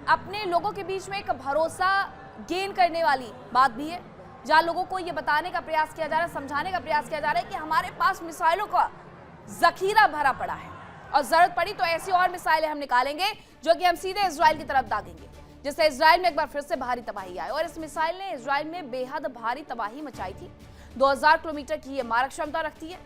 अपने लोगों के बीच में एक भरोसा गेन करने वाली बात भी है, जहां लोगों को ये बताने का प्रयास किया जा रहा है, समझाने का प्रयास किया जा रहा है कि हमारे पास मिसाइलों का जखीरा भरा पड़ा है और जरूरत पड़ी तो ऐसी और मिसाइलें हम निकालेंगे जो कि हम सीधे इजराइल की तरफ दागेंगे, जिससे इजराइल में एक बार फिर से भारी तबाही आई। और इस मिसाइल ने इजराइल में बेहद भारी तबाही मचाई थी। 2000 किलोमीटर की ये मारक क्षमता रखती है।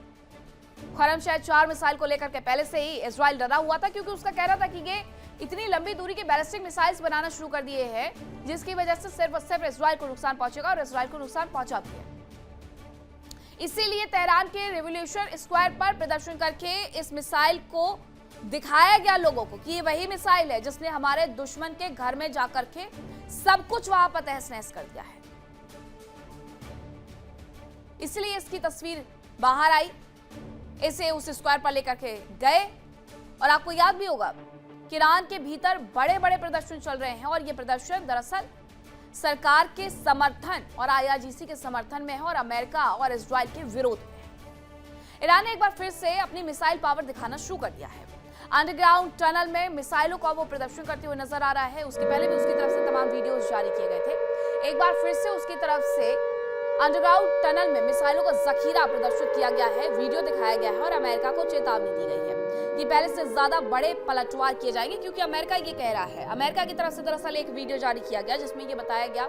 खुर्रमशहर 4 मिसाइल को लेकर के पहले से ही इजराइल डरा हुआ था, क्योंकि उसका कहना था कि ये इतनी लंबी दूरी के बैलिस्टिक मिसाइल्स बनाना शुरू कर दिए हैं जिसकी वजह से सिर्फ और सिर्फ इजराइल को नुकसान पहुंचेगा और इजराइल को नुकसान पहुंचा भी है। इसीलिए तेहरान के रेवोल्यूशन स्क्वायर पर प्रदर्शन करके इस मिसाइल को दिखाया गया लोगों को कि ये वही मिसाइल है जिसने हमारे दुश्मन के घर में जाकर के सब कुछ वहां पर तहस नहस कर दिया है। इसलिए इसकी तस्वीर बाहर आई, इसे उस स्क्वायर पर लेकर के गए और आपको याद भी होगा कि ईरान के भीतर बड़े बड़े प्रदर्शन चल रहे हैं और ये प्रदर्शन दरअसल सरकार के समर्थन और आईआरजीसी के समर्थन में है और अमेरिका और इजराइल के विरोध में है। ईरान ने एक बार फिर से अपनी मिसाइल पावर दिखाना शुरू कर दिया है। अंडरग्राउंड टनल में मिसाइलों का वो प्रदर्शन करते हुए नजर आ रहा है। उसके पहले भी उसकी तरफ से तमाम वीडियोस जारी किए गए थे। एक बार फिर से उसकी तरफ से अंडरग्राउंड टनल में मिसाइलों का जखीरा प्रदर्शित किया गया है, वीडियो दिखाया गया है और अमेरिका को चेतावनी दी गई है कि पहले से ज्यादा बड़े पलटवार किए जाएंगे, क्योंकि अमेरिका ये कह रहा है। अमेरिका की तरफ से दरअसल एक वीडियो जारी किया गया जिसमें ये बताया गया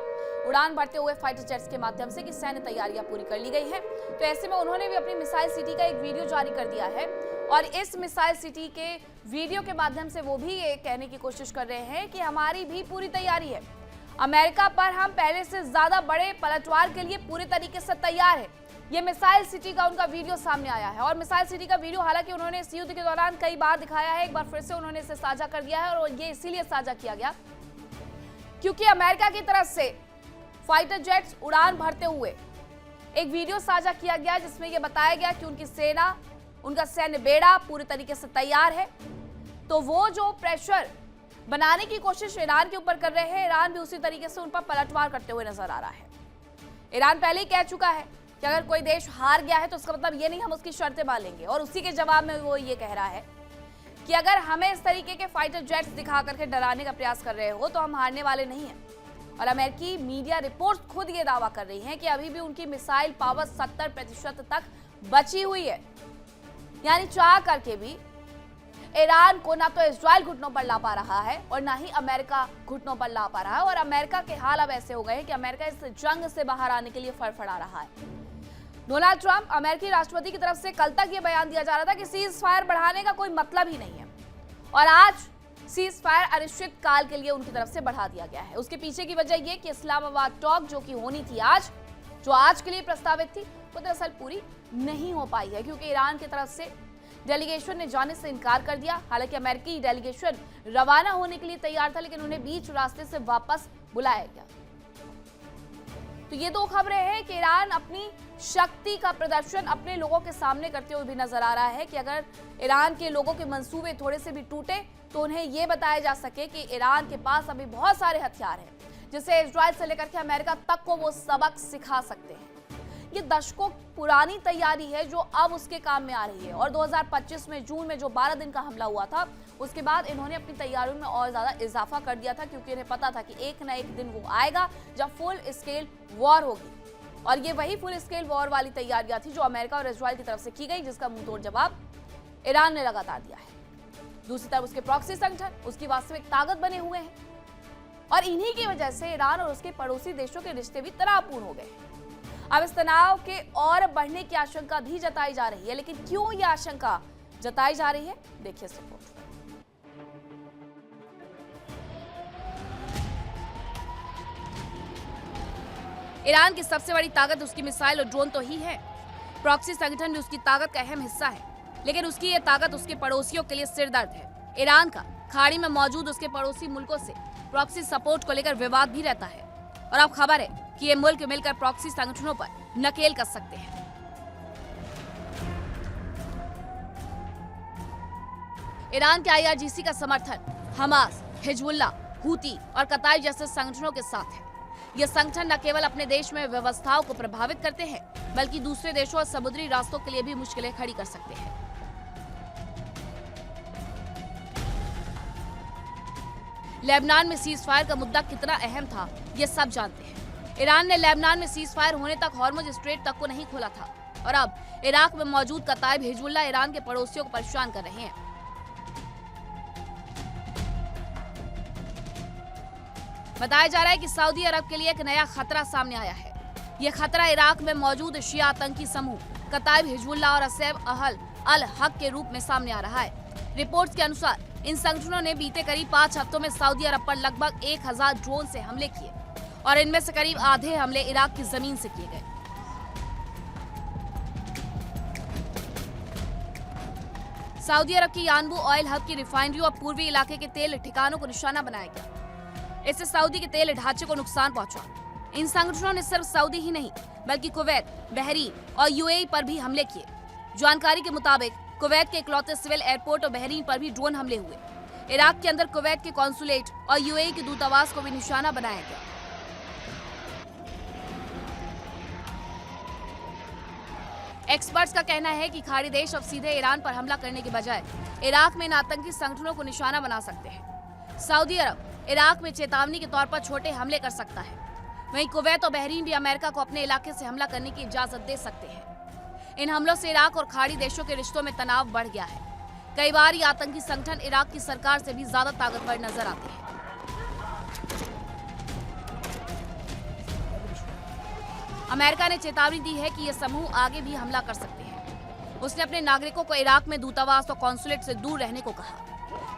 उड़ान भरते हुए फाइटर जेट्स के माध्यम से कि सैन्य तैयारियां पूरी कर ली गई है। तो ऐसे में उन्होंने भी अपनी मिसाइल सिटी का एक वीडियो जारी कर दिया है और इस मिसाइल सिटी के वीडियो के माध्यम से वो भी ये कहने की कोशिश कर रहे हैं कि हमारी भी पूरी तैयारी है, अमेरिका पर हम पहले से ज्यादा बड़े पलटवार के लिए पूरे तरीके से तैयार है। ये मिसाइल सिटी का उनका वीडियो सामने आया है और मिसाइल सिटी का वीडियो हालांकि उन्होंने इस युद्ध के दौरान कई बार दिखाया है, एक बार फिर से उन्होंने इसे साझा कर दिया है और ये इसीलिए साझा किया गया क्योंकि अमेरिका की तरफ से फाइटर जेट्स उड़ान भरते हुए एक वीडियो साझा किया गया जिसमें यह बताया गया कि उनकी सेना, उनका सैन्य बेड़ा पूरी तरीके से तैयार है। तो वो जो प्रेशर बनाने की कोशिश ईरान के ऊपर कर रहे हैं, ईरान भी उसी तरीके से उन पर पलटवार करते हुए नजर आ रहा है। ईरान पहले ही कह चुका है कि अगर कोई देश हार गया है तो उसका मतलब ये नहीं हम उसकी शर्तें मान लेंगे, और उसी के जवाब में वो ये कह रहा है कि अगर हमें इस तरीके के फाइटर जेट्स दिखा करके डराने का प्रयास कर रहे हो तो हम हारने वाले नहीं हैं। और अमेरिकी मीडिया रिपोर्ट खुद ये दावा कर रही हैं कि अभी भी उनकी मिसाइल पावर 70% तक बची हुई है, यानी चाह करके भी ईरान को ना तो इजराइल घुटनों पर ला पा रहा है और ना ही अमेरिका घुटनों पर ला पा रहा है। और अमेरिका के हाल अब ऐसे हो गए हैं कि अमेरिका इस जंग से बाहर आने के लिए फड़फड़ा रहा है। डोनाल्ड ट्रंप, अमेरिकी राष्ट्रपति की तरफ से कल तक ये बयान दिया जा रहा था कि सीज फायर बढ़ाने का कोई मतलब ही नहीं है, और आज सीज फायर अनिश्चित काल के लिए उनकी तरफ से बढ़ा दिया गया है। उसके पीछे की वजह यह कि इस्लामाबाद टॉक जो कि होनी थी आज, जो आज के लिए प्रस्तावित थी, वो दरअसल पूरी नहीं हो पाई है क्योंकि ईरान की तरफ से डेलीगेशन ने जाने से इनकार कर दिया। हालांकि अमेरिकी डेलीगेशन रवाना होने के लिए तैयार था, लेकिन उन्हें बीच रास्ते से वापस बुलाया गया। तो ये दो खबरें हैं कि ईरान अपनी शक्ति का प्रदर्शन अपने लोगों के सामने करते हुए भी नजर आ रहा है कि अगर ईरान के लोगों के मंसूबे थोड़े से भी टूटे तो उन्हें यह बताया जा सके कि ईरान के पास अभी बहुत सारे हथियार हैं जिसे इजराइल से लेकर के अमेरिका तक को वो सबक सिखा सकते हैं। ये दशकों पुरानी तैयारी है जो अब उसके काम में आ रही है। और 2025 में जून में जो 12 दिन का हमला हुआ था, उसके बाद इन्होंने अपनी तैयारियों में और ज्यादा इजाफा कर दिया था क्योंकि इन्हें पता था कि एक ना एक दिन वो आएगा जब फुल स्केल वॉर होगी। और ये वही फुल स्केल वॉर वाली तैयारियां थी जो अमेरिका और इजराइल की तरफ से की गई, जिसका मुंहतोड़ जवाब ईरान ने लगातार दिया है। दूसरी तरफ उसके प्रॉक्सी संगठन उसकी वास्तविक ताकत बने हुए हैं और इन्हीं की वजह से ईरान और उसके पड़ोसी देशों के रिश्ते भी तनावपूर्ण हो गए। अब इस तनाव के और बढ़ने की आशंका भी जताई जा रही है, लेकिन क्यों यह आशंका जताई जा रही है, देखिए इस रिपोर्ट में। ईरान की सबसे बड़ी ताकत उसकी मिसाइल और ड्रोन तो ही है। प्रॉक्सी संगठन भी उसकी ताकत का अहम हिस्सा है, लेकिन उसकी ये ताकत उसके पड़ोसियों के लिए सिरदर्द है। ईरान का खाड़ी में मौजूद उसके पड़ोसी मुल्कों से प्रॉक्सी सपोर्ट को लेकर विवाद भी रहता है और अब खबर है कि ये मुल्क मिलकर प्रॉक्सी संगठनों पर नकेल कस सकते हैं। ईरान के IRGC का समर्थन हमास, हिजबुल्लाह, हूती और कतार जैसे संगठनों के साथ है। ये संगठन न केवल अपने देश में व्यवस्थाओं को प्रभावित करते हैं, बल्कि दूसरे देशों और समुद्री रास्तों के लिए भी मुश्किलें खड़ी कर सकते हैं। लेबनान में सीज फायर का मुद्दा कितना अहम था, ये सब जानते हैं। ईरान ने लेबनान में सीज फायर होने तक हॉर्मुज स्ट्रेट तक को नहीं खोला था और अब इराक में मौजूद कताइब हिजबुल्लाह ईरान के पड़ोसियों को परेशान कर रहे हैं। बताया जा रहा है कि सऊदी अरब के लिए एक नया खतरा सामने आया है। यह खतरा इराक में मौजूद शिया आतंकी समूह कताइब हिजबुल्लाह और असैब अहल अल हक के रूप में सामने आ रहा है। रिपोर्ट्स के अनुसार इन संगठनों ने बीते करीब 5 हफ्तों में सऊदी अरब पर लगभग 1000 ड्रोन से हमले किए और इनमें से करीब आधे हमले इराक की जमीन से किए गए। सऊदी अरब की यानबू ऑयल हब की रिफाइनरी और पूर्वी इलाके के तेल ठिकानों को निशाना बनाया गया। इससे सऊदी के तेल ढांचे को नुकसान पहुंचा। इन संगठनों ने सिर्फ सऊदी ही नहीं बल्कि कुवैत, बहरीन और UAE पर भी हमले किए। जानकारी के मुताबिक कुवैत के इकलौते सिविल एयरपोर्ट और बहरीन पर भी ड्रोन हमले हुए। इराक के अंदर कुवैत के कॉन्सुलेट और UAE के दूतावास को भी निशाना बनाया गया। एक्सपर्ट्स का कहना है कि खाड़ी देश अब सीधे ईरान पर हमला करने के बजाय इराक में इन आतंकी संगठनों को निशाना बना सकते हैं। सऊदी अरब इराक में चेतावनी के तौर पर छोटे हमले कर सकता है। वहीं कुवैत और बहरीन भी अमेरिका को अपने इलाके से हमला करने की इजाजत दे सकते हैं। इन हमलों से इराक और खाड़ी देशों के रिश्तों में तनाव बढ़ गया है। कई बार ये आतंकी संगठन इराक की सरकार से भी ज्यादा ताकतवर नजर आते हैं। अमेरिका ने चेतावनी दी है कि ये समूह आगे भी हमला कर सकते हैं। उसने अपने नागरिकों को इराक में दूतावास और कॉन्सुलेट से दूर रहने को कहा।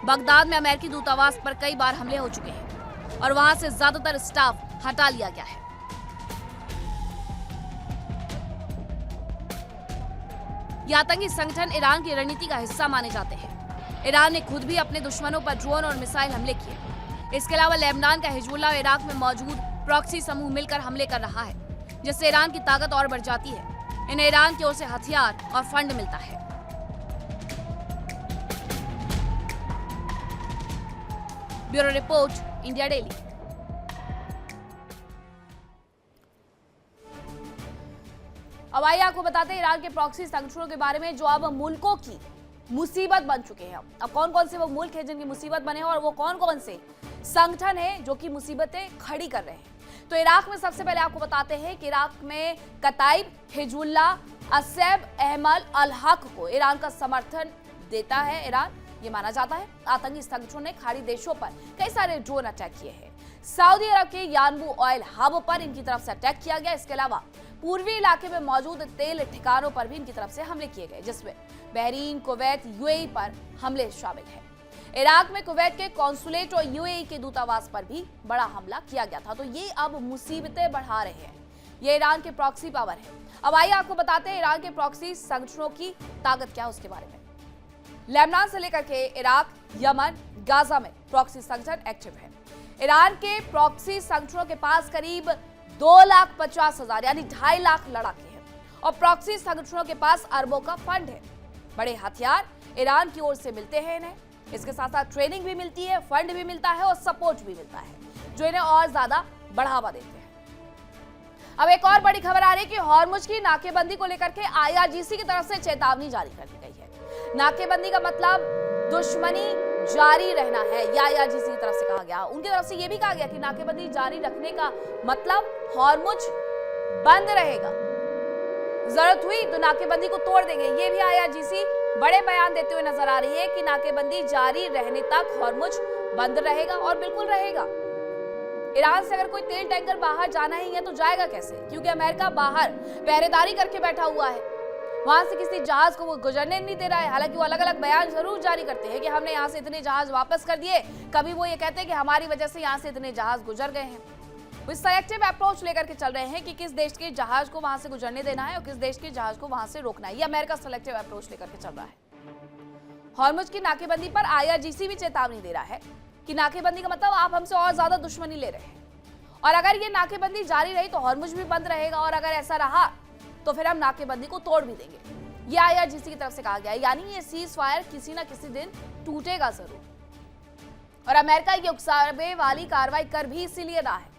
बगदाद में अमेरिकी दूतावास पर कई बार हमले हो चुके हैं और वहां से ज्यादातर स्टाफ हटा लिया गया है। ये आतंकी संगठन ईरान की रणनीति का हिस्सा माने जाते हैं। ईरान ने खुद भी अपने दुश्मनों पर ड्रोन और मिसाइल हमले किए। इसके अलावा लेबनान का हिजबुल्लाह और इराक में मौजूद प्रॉक्सी समूह मिलकर हमले कर रहा है, जिससे ईरान की ताकत और बढ़ जाती है। इन्हें ईरान की ओर से हथियार और फंड मिलता है। Bureau report, India daily. अब आइए आपको बताते हैं ईरान के प्रॉक्सी संगठनों के बारे में जो अब मुल्कों की मुसीबत बन चुके हैं। अब कौन कौन से वो मुल्क हैं जिनकी मुसीबत बने हैं और वो कौन कौन से संगठन हैं जो कि मुसीबतें खड़ी कर रहे हैं। तो इराक में सबसे पहले आपको बताते हैं कि इराक में कताइब हिजबुल्लाह, असैब अहमल अल हक को ईरान का समर्थन देता है। ईरान ये माना जाता है आतंकी संगठनों ने खाड़ी देशों पर कई सारे ड्रोन अटैक किए हैं। सऊदी अरब के यानबू ऑयल हब पर इनकी तरफ से अटैक किया गया। इसके अलावा पूर्वी इलाके में मौजूद तेल ठिकानों पर भी इनकी तरफ से हमले किए गए, जिसमें बहरीन, कुवैत, UAE पर हमले शामिल हैं। इराक में कुवैत के कॉन्सुलेट और यूएई के दूतावास पर भी बड़ा हमला किया गया था। तो ये अब मुसीबतें बढ़ा रहे हैं। ये ईरान के प्रॉक्सी पावर है। अब आइए आपको बताते हैं ईरान के प्रॉक्सी संगठनों की ताकत क्या है उसके बारे में। लेबनान से लेकर के इराक, यमन, गाजा में प्रॉक्सी संगठन एक्टिव है। ईरान के प्रॉक्सी संगठनों के पास करीब 2,50,000 यानी 2.5 लाख लड़ाके हैं और प्रॉक्सी संगठनों के पास अरबों का फंड है। बड़े हथियार ईरान की ओर से मिलते हैं इन्हें। इसके साथ साथ ट्रेनिंग भी मिलती है, फंड भी मिलता है और सपोर्ट भी मिलता है, जो इन्हें और ज्यादा बढ़ावा देते हैं। अब एक और बड़ी खबर आ रही है कि हॉर्मुज की नाकेबंदी को लेकर के आईआरजीसी की तरफ से चेतावनी जारी कर दी गई है। नाकेबंदी का मतलब दुश्मनी जारी रहना है, या आईआरजीसी की तरफ से कहा गया। उनकी तरफ से यह भी कहा गया कि नाकेबंदी जारी रखने का मतलब हॉर्मुज बंद रहेगा, जरूरत हुई तो नाकेबंदी को तोड़ देंगे। ये भी आईआरजीसी बड़े बयान देते हुए नजर आ रही है कि नाकेबंदी जारी रहने तक हॉर्मुज बंद रहेगा और बिल्कुल रहेगा। ईरान से अगर कोई तेल टैंकर बाहर जाना ही है तो जाएगा कैसे, क्योंकि अमेरिका बाहर पहरेदारी करके बैठा हुआ है। वहां से किसी जहाज को वो गुजरने नहीं दे रहा है। हालांकि वो अलग अलग बयान जरूर जारी करते हैं कि हमने यहाँ से इतने जहाज वापस कर दिए, कभी वो ये कहते हैं कि हमारी वजह से यहाँ से इतने जहाज गुजर गए हैं। वो सिलेक्टिव अप्रोच लेकर के चल रहे हैं कि किस देश के जहाज को वहां से गुजरने देना है और किस देश के जहाज को वहां से रोकना है। ये अमेरिका सिलेक्टिव अप्रोच लेकर के चल रहा है। हॉर्मुज की नाकेबंदी पर आईआरजीसी भी चेतावनी दे रहा है कि नाकेबंदी का मतलब आप हमसे और ज्यादा दुश्मनी ले रहे हैं और अगर ये नाकेबंदी जारी रही तो हॉर्मुज भी बंद रहेगा और अगर ऐसा रहा तो फिर हम नाकेबंदी को तोड़ भी देंगे। ये आईआरजीसी की तरफ से कहा गया है। यानी ये सीज फायर किसी ना किसी दिन टूटेगा जरूर। और अमेरिका ये उकसावे वाली कार्रवाई कर भी इसीलिए रहा है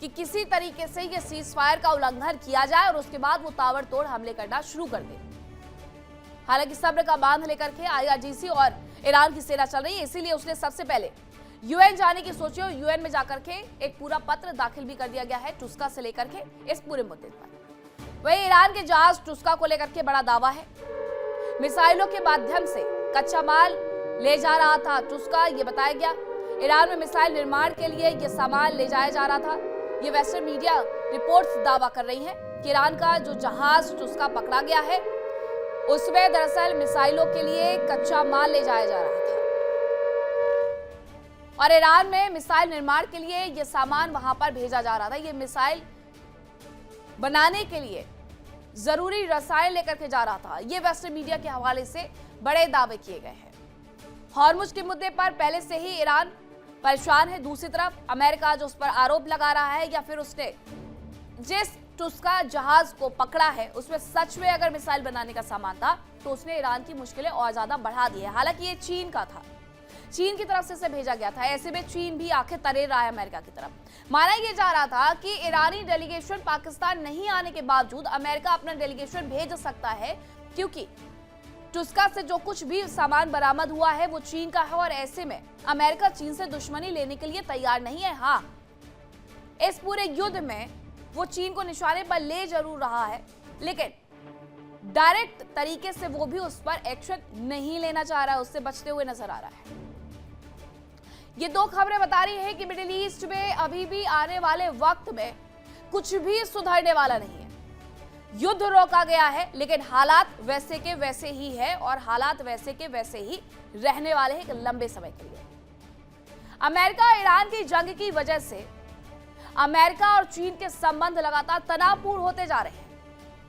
कि किसी तरीके से ये सीज फायर का उल्लंघन किया जाए और उसके बाद वो ताबड़तोड़ हमले करना शुरू कर दे। हालांकि सब्र का बांध लेकर के आईआरजीसी और ईरान की सेना चल रही है, इसीलिए उसने सबसे पहले यूएन जाने की सोची और यूएन में जाकर के एक पूरा पत्र दाखिल भी कर दिया गया है टुस्का से लेकर के इस पूरे मुद्दे पर। वही ईरान के जहाज टुस्का को लेकर के बड़ा दावा है। मिसाइलों के माध्यम से कच्चा माल ले जा रहा था टुस्का, ये बताया गया। ईरान में मिसाइल निर्माण के लिए ये सामान ले जाया जा रहा था। ये वेस्टर्न मीडिया रिपोर्ट्स दावा कर रही है कि ईरान का जो जहाज टुस्का पकड़ा गया है उसमें दरअसल मिसाइलों के लिए कच्चा माल ले जाया जा रहा था और ईरान में मिसाइल निर्माण के लिए यह सामान वहां पर भेजा जा रहा था। ये मिसाइल बनाने के लिए जरूरी रसायन लेकर के जा रहा था। ये वेस्टर्न मीडिया के हवाले से बड़े दावे किए गए हैं। हॉर्मुज के मुद्दे पर पहले से ही ईरान परेशान है। दूसरी तरफ अमेरिका जो उस पर आरोप लगा रहा है या फिर उसने जिस टुस्का जहाज को पकड़ा है उसमें सच में अगर मिसाइल बनाने का सामान था तो उसने ईरान की मुश्किलें और ज्यादा बढ़ा दी है। हालांकि ये चीन का था, चीन की तरफ से इसे भेजा गया था। ऐसे में चीन भी आंखें तरेर रहा है अमेरिका की तरफ। माना यह जा रहा था कि ईरानी डेलीगेशन पाकिस्तान नहीं आने के बावजूद अमेरिका अपना डेलीगेशन भेज सकता है, क्योंकि टुस्का से जो कुछ भी सामान बरामद हुआ है वो चीन का है और ऐसे में अमेरिका चीन से दुश्मनी लेने के लिए तैयार नहीं है। हाँ, इस पूरे युद्ध में वो चीन को निशाने पर ले जरूर रहा है, लेकिन डायरेक्ट तरीके से वो भी उस पर एक्शन नहीं लेना चाह रहा है, उससे बचते हुए नजर आ रहा है। ये दो खबरें बता रही है कि मिडिल ईस्ट में अभी भी आने वाले वक्त में कुछ भी सुधरने वाला नहीं है। युद्ध रोका गया है लेकिन हालात वैसे के वैसे ही है और हालात वैसे के वैसे ही रहने वाले हैं एक लंबे समय के लिए। अमेरिका और ईरान की जंग की वजह से अमेरिका और चीन के संबंध लगातार तनावपूर्ण होते जा रहे हैं।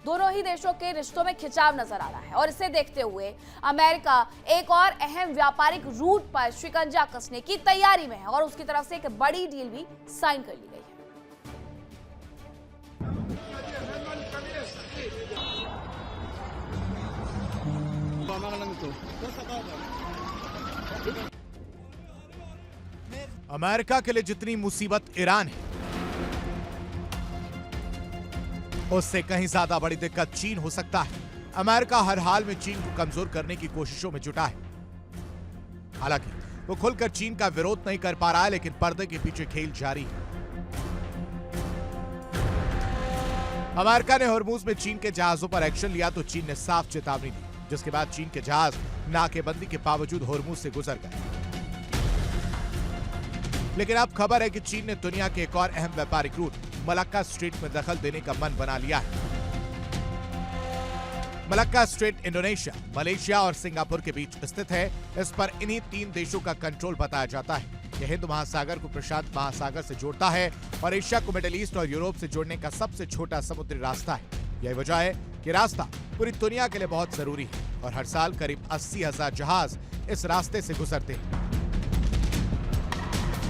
दोनों ही देशों के रिश्तों में खिंचाव नजर आ रहा है और इसे देखते हुए अमेरिका एक और अहम व्यापारिक रूट पर शिकंजा कसने की तैयारी में है और उसकी तरफ से एक बड़ी डील भी साइन कर ली गई है। अमेरिका के लिए जितनी मुसीबत ईरान है उससे कहीं ज्यादा बड़ी दिक्कत चीन हो सकता है। अमेरिका हर हाल में चीन को कमजोर करने की कोशिशों में जुटा है। हालांकि वो खुलकर चीन का विरोध नहीं कर पा रहा है, लेकिन पर्दे के पीछे खेल जारी है। अमेरिका ने हॉर्मुज में चीन के जहाजों पर एक्शन लिया तो चीन ने साफ चेतावनी दी, जिसके बाद चीन के जहाज नाकेबंदी के बावजूद हॉर्मुज से गुजर गए। लेकिन अब खबर है कि चीन ने दुनिया के एक और अहम व्यापारिक रूट मलक्का स्ट्रीट में दखल देने का मन बना लिया है। मलक्का स्ट्रेट इंडोनेशिया, मलेशिया और सिंगापुर के बीच स्थित है। इस पर इन्हीं 3 देशों का कंट्रोल बताया जाता है। यह हिंद महासागर को प्रशांत महासागर से जोड़ता है और एशिया को मिडिल ईस्ट और यूरोप से जोड़ने का सबसे छोटा समुद्री रास्ता है। यही वजह है कि रास्ता पूरी दुनिया के लिए बहुत जरूरी है और हर साल करीब 80,000 जहाज इस रास्ते से गुजरते हैं।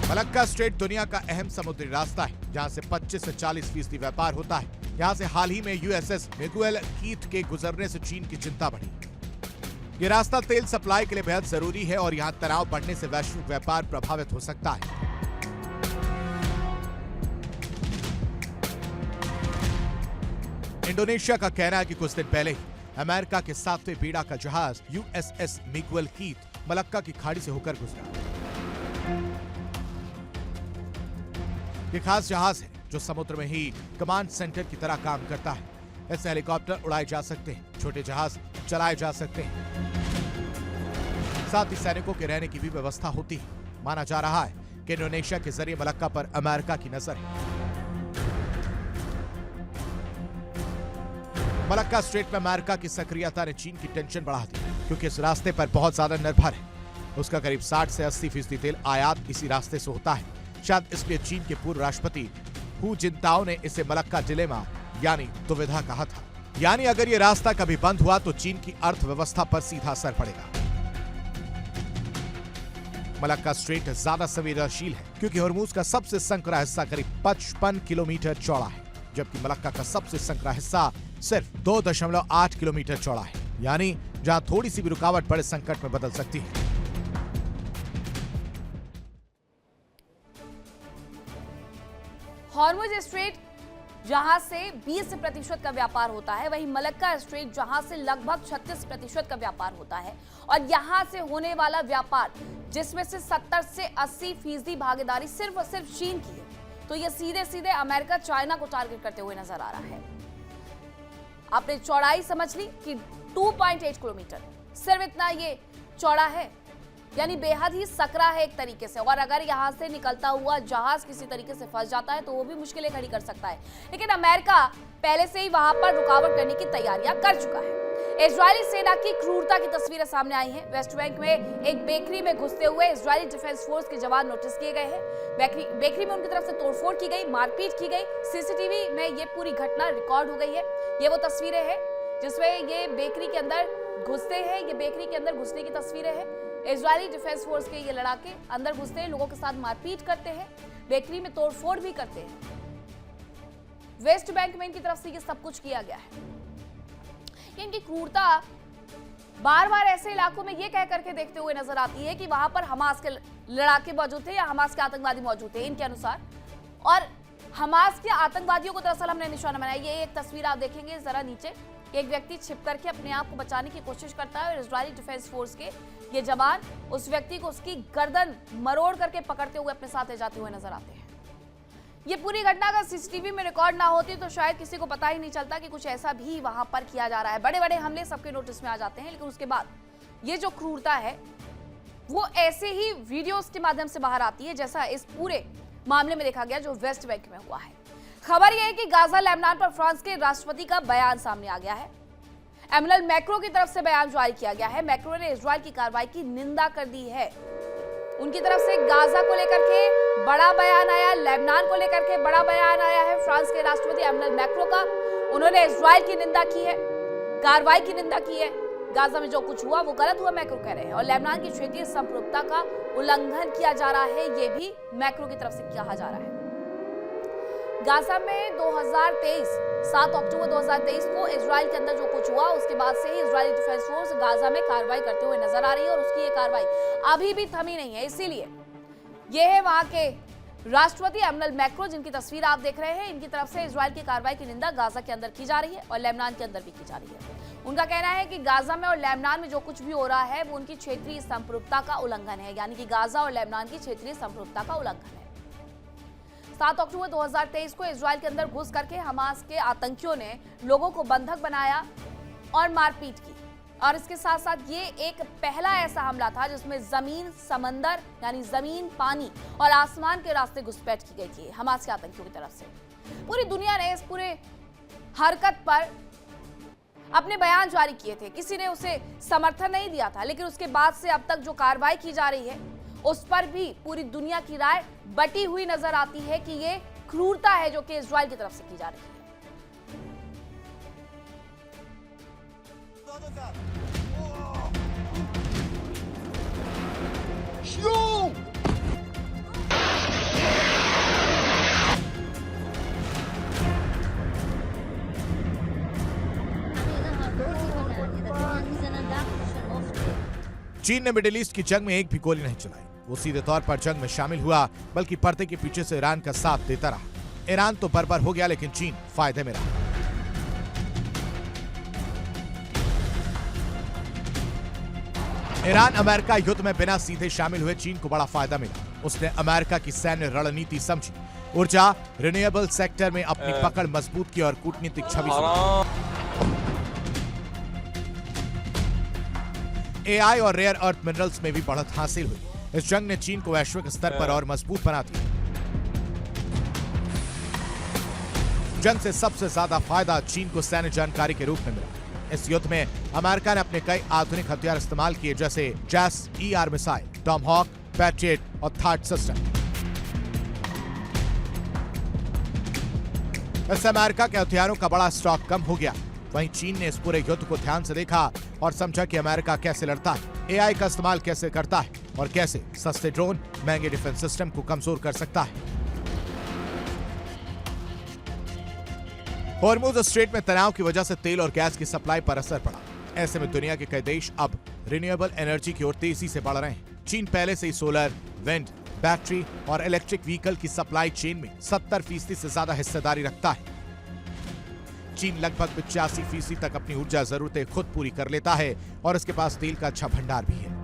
मलक्का स्ट्रेट दुनिया का अहम समुद्री रास्ता है, जहां से 25 से 40% व्यापार होता है। यहां से हाल ही में यूएसएस मिगुएल कीथ के गुजरने से चीन की चिंता बढ़ी। ये रास्ता तेल सप्लाई के लिए बेहद जरूरी है और यहां तनाव बढ़ने से वैश्विक व्यापार प्रभावित हो सकता है। इंडोनेशिया का कहना है कि कुछ दिन पहले ही अमेरिका के 7वें बीड़ा का जहाज यूएसएस मिगुएल कीथ मलक्का की खाड़ी से होकर गुजरा। ये खास जहाज है जो समुद्र में ही कमांड सेंटर की तरह काम करता है। इससे हेलीकॉप्टर उड़ाए जा सकते हैं, छोटे जहाज चलाए जा सकते हैं, साथ ही सैनिकों के रहने की भी व्यवस्था होती है। माना जा रहा है कि इंडोनेशिया के जरिए मलक्का पर अमेरिका की नजर है। मलक्का स्ट्रेट में अमेरिका की सक्रियता ने चीन की टेंशन बढ़ा दी, क्योंकि इस रास्ते पर बहुत ज्यादा निर्भर है। उसका करीब 60 से 80% तेल आयात इसी रास्ते से होता है। शायद इसलिए चीन के पूर्व राष्ट्रपति हू जिनताओ ने इसे मलक्का डिलेमा यानी दुविधा कहा था। यानी अगर ये रास्ता कभी बंद हुआ तो चीन की अर्थव्यवस्था पर सीधा असर पड़ेगा। मलक्का स्ट्रेट ज्यादा संवेदनशील है क्योंकि हॉर्मूज का सबसे संकरा हिस्सा करीब 55 किलोमीटर चौड़ा है, जबकि मलक्का का सबसे संकरा हिस्सा सिर्फ 2.8 किलोमीटर चौड़ा है। यानी जहां थोड़ी सी भी रुकावट बड़े संकट में बदल सकती है। हॉर्मुज स्ट्रेट जहां से 20% का व्यापार होता है, वहीं मलक्का स्ट्रेट जहां से लगभग 36% का व्यापार होता है। और यहां से होने वाला व्यापार जिसमें से 70 से 80% भागीदारी सिर्फ और सिर्फ चीन की है, तो ये सीधे सीधे अमेरिका चाइना को टारगेट करते हुए नजर आ रहा है। आपने चौड़ाई समझ ली कि 2.8 किलोमीटर, सिर्फ इतना ये चौड़ा है, यानी बेहद ही सकरा है एक तरीके से। और अगर यहां से निकलता हुआ जहाज किसी तरीके से फंस जाता है तो वो भी मुश्किलें खड़ी कर सकता है। लेकिन अमेरिका पहले से ही वहां पर रुकावट करने की तैयारियां कर चुका है। इजरायली सेना की क्रूरता की तस्वीरें सामने आई हैं। वेस्ट बैंक में एक बेकरी में घुसते हुए इजरायली डिफेंस फोर्स के जवान नोटिस किए गए हैं। बेकरी में उनकी तरफ से तोड़फोड़ की गई, मारपीट की गई। सीसीटीवी में ये पूरी घटना रिकॉर्ड हो गई है। ये वो तस्वीरें हैं जिसमें ये बेकरी के अंदर घुसते हैं। ये बेकरी के अंदर घुसने की तस्वीरें हैं। इजरायली डिफेंस फोर्स के ये लड़ाके अंदर घुसते हैं, लोगों के साथ मारपीट करते हैं, बेकरी में तोड़फोड़ भी करते हैं। वेस्ट बैंक में इनकी तरफ से ये सब कुछ किया गया है। इनकी क्रूरता बार बार ऐसे इलाकों में ये कह करके देखते हुए नजर आती है कि वहां पर हमास के लड़ाके मौजूद थे या हमास के आतंकवादी मौजूद थे इनके अनुसार। और हमास के आतंकवादियों को दरअसल हमने निशाना बनाया। ये एक तस्वीर आप देखेंगे जरा नीचे, एक व्यक्ति छिप करके अपने आप को बचाने की कोशिश करता है और इजरायली डिफेंस फोर्स के ये जवान उस व्यक्ति को उसकी गर्दन मरोड़ करके पकड़ते हुए अपने साथ ले जाते हुए नजर आते हैं। ये पूरी घटना अगर सीसीटीवी में रिकॉर्ड ना होती तो शायद किसी को पता ही नहीं चलता कि कुछ ऐसा भी वहां पर किया जा रहा है। बड़े बड़े हमले सबके नोटिस में आ जाते हैं, लेकिन उसके बाद ये जो क्रूरता है वो ऐसे ही वीडियोस के माध्यम से बाहर आती है, जैसा इस पूरे मामले में देखा गया जो वेस्ट बैंक में हुआ है। खबर यह है कि गाजा लेबनान पर फ्रांस के राष्ट्रपति का बयान सामने आ गया है। एमैनुअल मैक्रों की तरफ से बयान जारी किया गया है। मैक्रो ने इजराइल की कार्रवाई की निंदा कर दी है। उनकी तरफ से गाजा को लेकर के बड़ा बयान आया, लेबनान को लेकर के बड़ा बयान आया है फ्रांस के राष्ट्रपति एमैनुअल मैक्रो का। उन्होंने इजराइल की निंदा की है, कार्रवाई की निंदा की है। गाजा में जो कुछ हुआ वो गलत हुआ मैक्रो कह रहे हैं, और लेबनान की क्षेत्रीय संप्रभुता का उल्लंघन किया जा रहा है, ये भी मैक्रो की तरफ से कहा जा रहा है। गाजा में 7 अक्टूबर 2023 को इजराइल के अंदर जो कुछ हुआ उसके बाद से ही इजरायली डिफेंस फोर्स गाजा में कार्रवाई करते हुए नजर आ रही है और उसकी ये कार्रवाई अभी भी थमी नहीं है। इसीलिए ये है वहां के राष्ट्रपति एमैनुअल मैक्रो, जिनकी तस्वीर आप देख रहे हैं। इनकी तरफ से इजराइल की कार्रवाई की निंदा गाजा के अंदर की जा रही है और लेबनान के अंदर भी की जा रही है। उनका कहना है कि गाजा में और लेबनान में जो कुछ भी हो रहा है वो उनकी क्षेत्रीय संप्रभुता का उल्लंघन है, यानी कि गाजा और लेबनान की क्षेत्रीय संप्रभुता का उल्लंघन है। 7 अक्टूबर 2023 को इजराइल के अंदर घुस करके हमास के आतंकियों ने लोगों को बंधक बनाया और मारपीट की। और इसके साथ साथ ये एक पहला ऐसा हमला था जिसमें जमीन समंदर यानी जमीन, पानी और आसमान के रास्ते घुसपैठ की गई थी हमास के आतंकियों की तरफ से। पूरी दुनिया ने इस पूरे हरकत पर अपने बयान जारी किए थे, किसी ने उसे समर्थन नहीं दिया था, लेकिन उसके बाद से अब तक जो कार्रवाई की जा रही है उस पर भी पूरी दुनिया की राय बटी हुई नजर आती है कि ये क्रूरता है जो कि इजराइल की तरफ से की जा रही है। चीन ने मिडिल ईस्ट की जंग में एक भी गोली नहीं चलाई। वो सीधे तौर पर जंग में शामिल हुआ, बल्कि पर्दे के पीछे से ईरान का साथ देता रहा। ईरान तो बर्बाद हो गया, लेकिन चीन फायदे में रहा। ईरान अमेरिका युद्ध में बिना सीधे शामिल हुए चीन को बड़ा फायदा मिला। उसने अमेरिका की सैन्य रणनीति समझी, ऊर्जा रिन्यूएबल सेक्टर में अपनी पकड़ मजबूत की और कूटनीतिक छवि एआई और रेयर अर्थ मिनरल्स में भी बढ़त हासिल हुई। इस जंग ने चीन को वैश्विक स्तर पर और मजबूत बना दिया। जंग से सबसे ज्यादा फायदा चीन को सैन्य जानकारी के रूप में मिला। इस युद्ध में अमेरिका ने अपने कई आधुनिक हथियार इस्तेमाल किए, जैसे जैस ईआर मिसाइल, टॉमहॉक, पैट्रियट और थार्ड सिस्टम। इससे अमेरिका के हथियारों का बड़ा स्टॉक कम हो गया। वहीं चीन ने इस पूरे युद्ध को ध्यान से देखा और समझा कि अमेरिका कैसे लड़ता है, एआई का इस्तेमाल कैसे करता है और कैसे सस्ते ड्रोन महंगे डिफेंस सिस्टम को कमजोर कर सकता है। हॉर्मुज़ स्ट्रेट में तनाव की वजह से तेल और गैस की सप्लाई पर असर पड़ा। ऐसे में दुनिया के कई देश अब रिन्यूएबल एनर्जी की ओर तेजी से बढ़ रहे हैं। चीन पहले से ही सोलर, विंड, बैटरी और इलेक्ट्रिक व्हीकल की सप्लाई चेन में 70% से ज्यादा हिस्सेदारी रखता है। चीन लगभग 85% तक अपनी ऊर्जा जरूरतें खुद पूरी कर लेता है और इसके पास तेल का अच्छा भंडार भी है।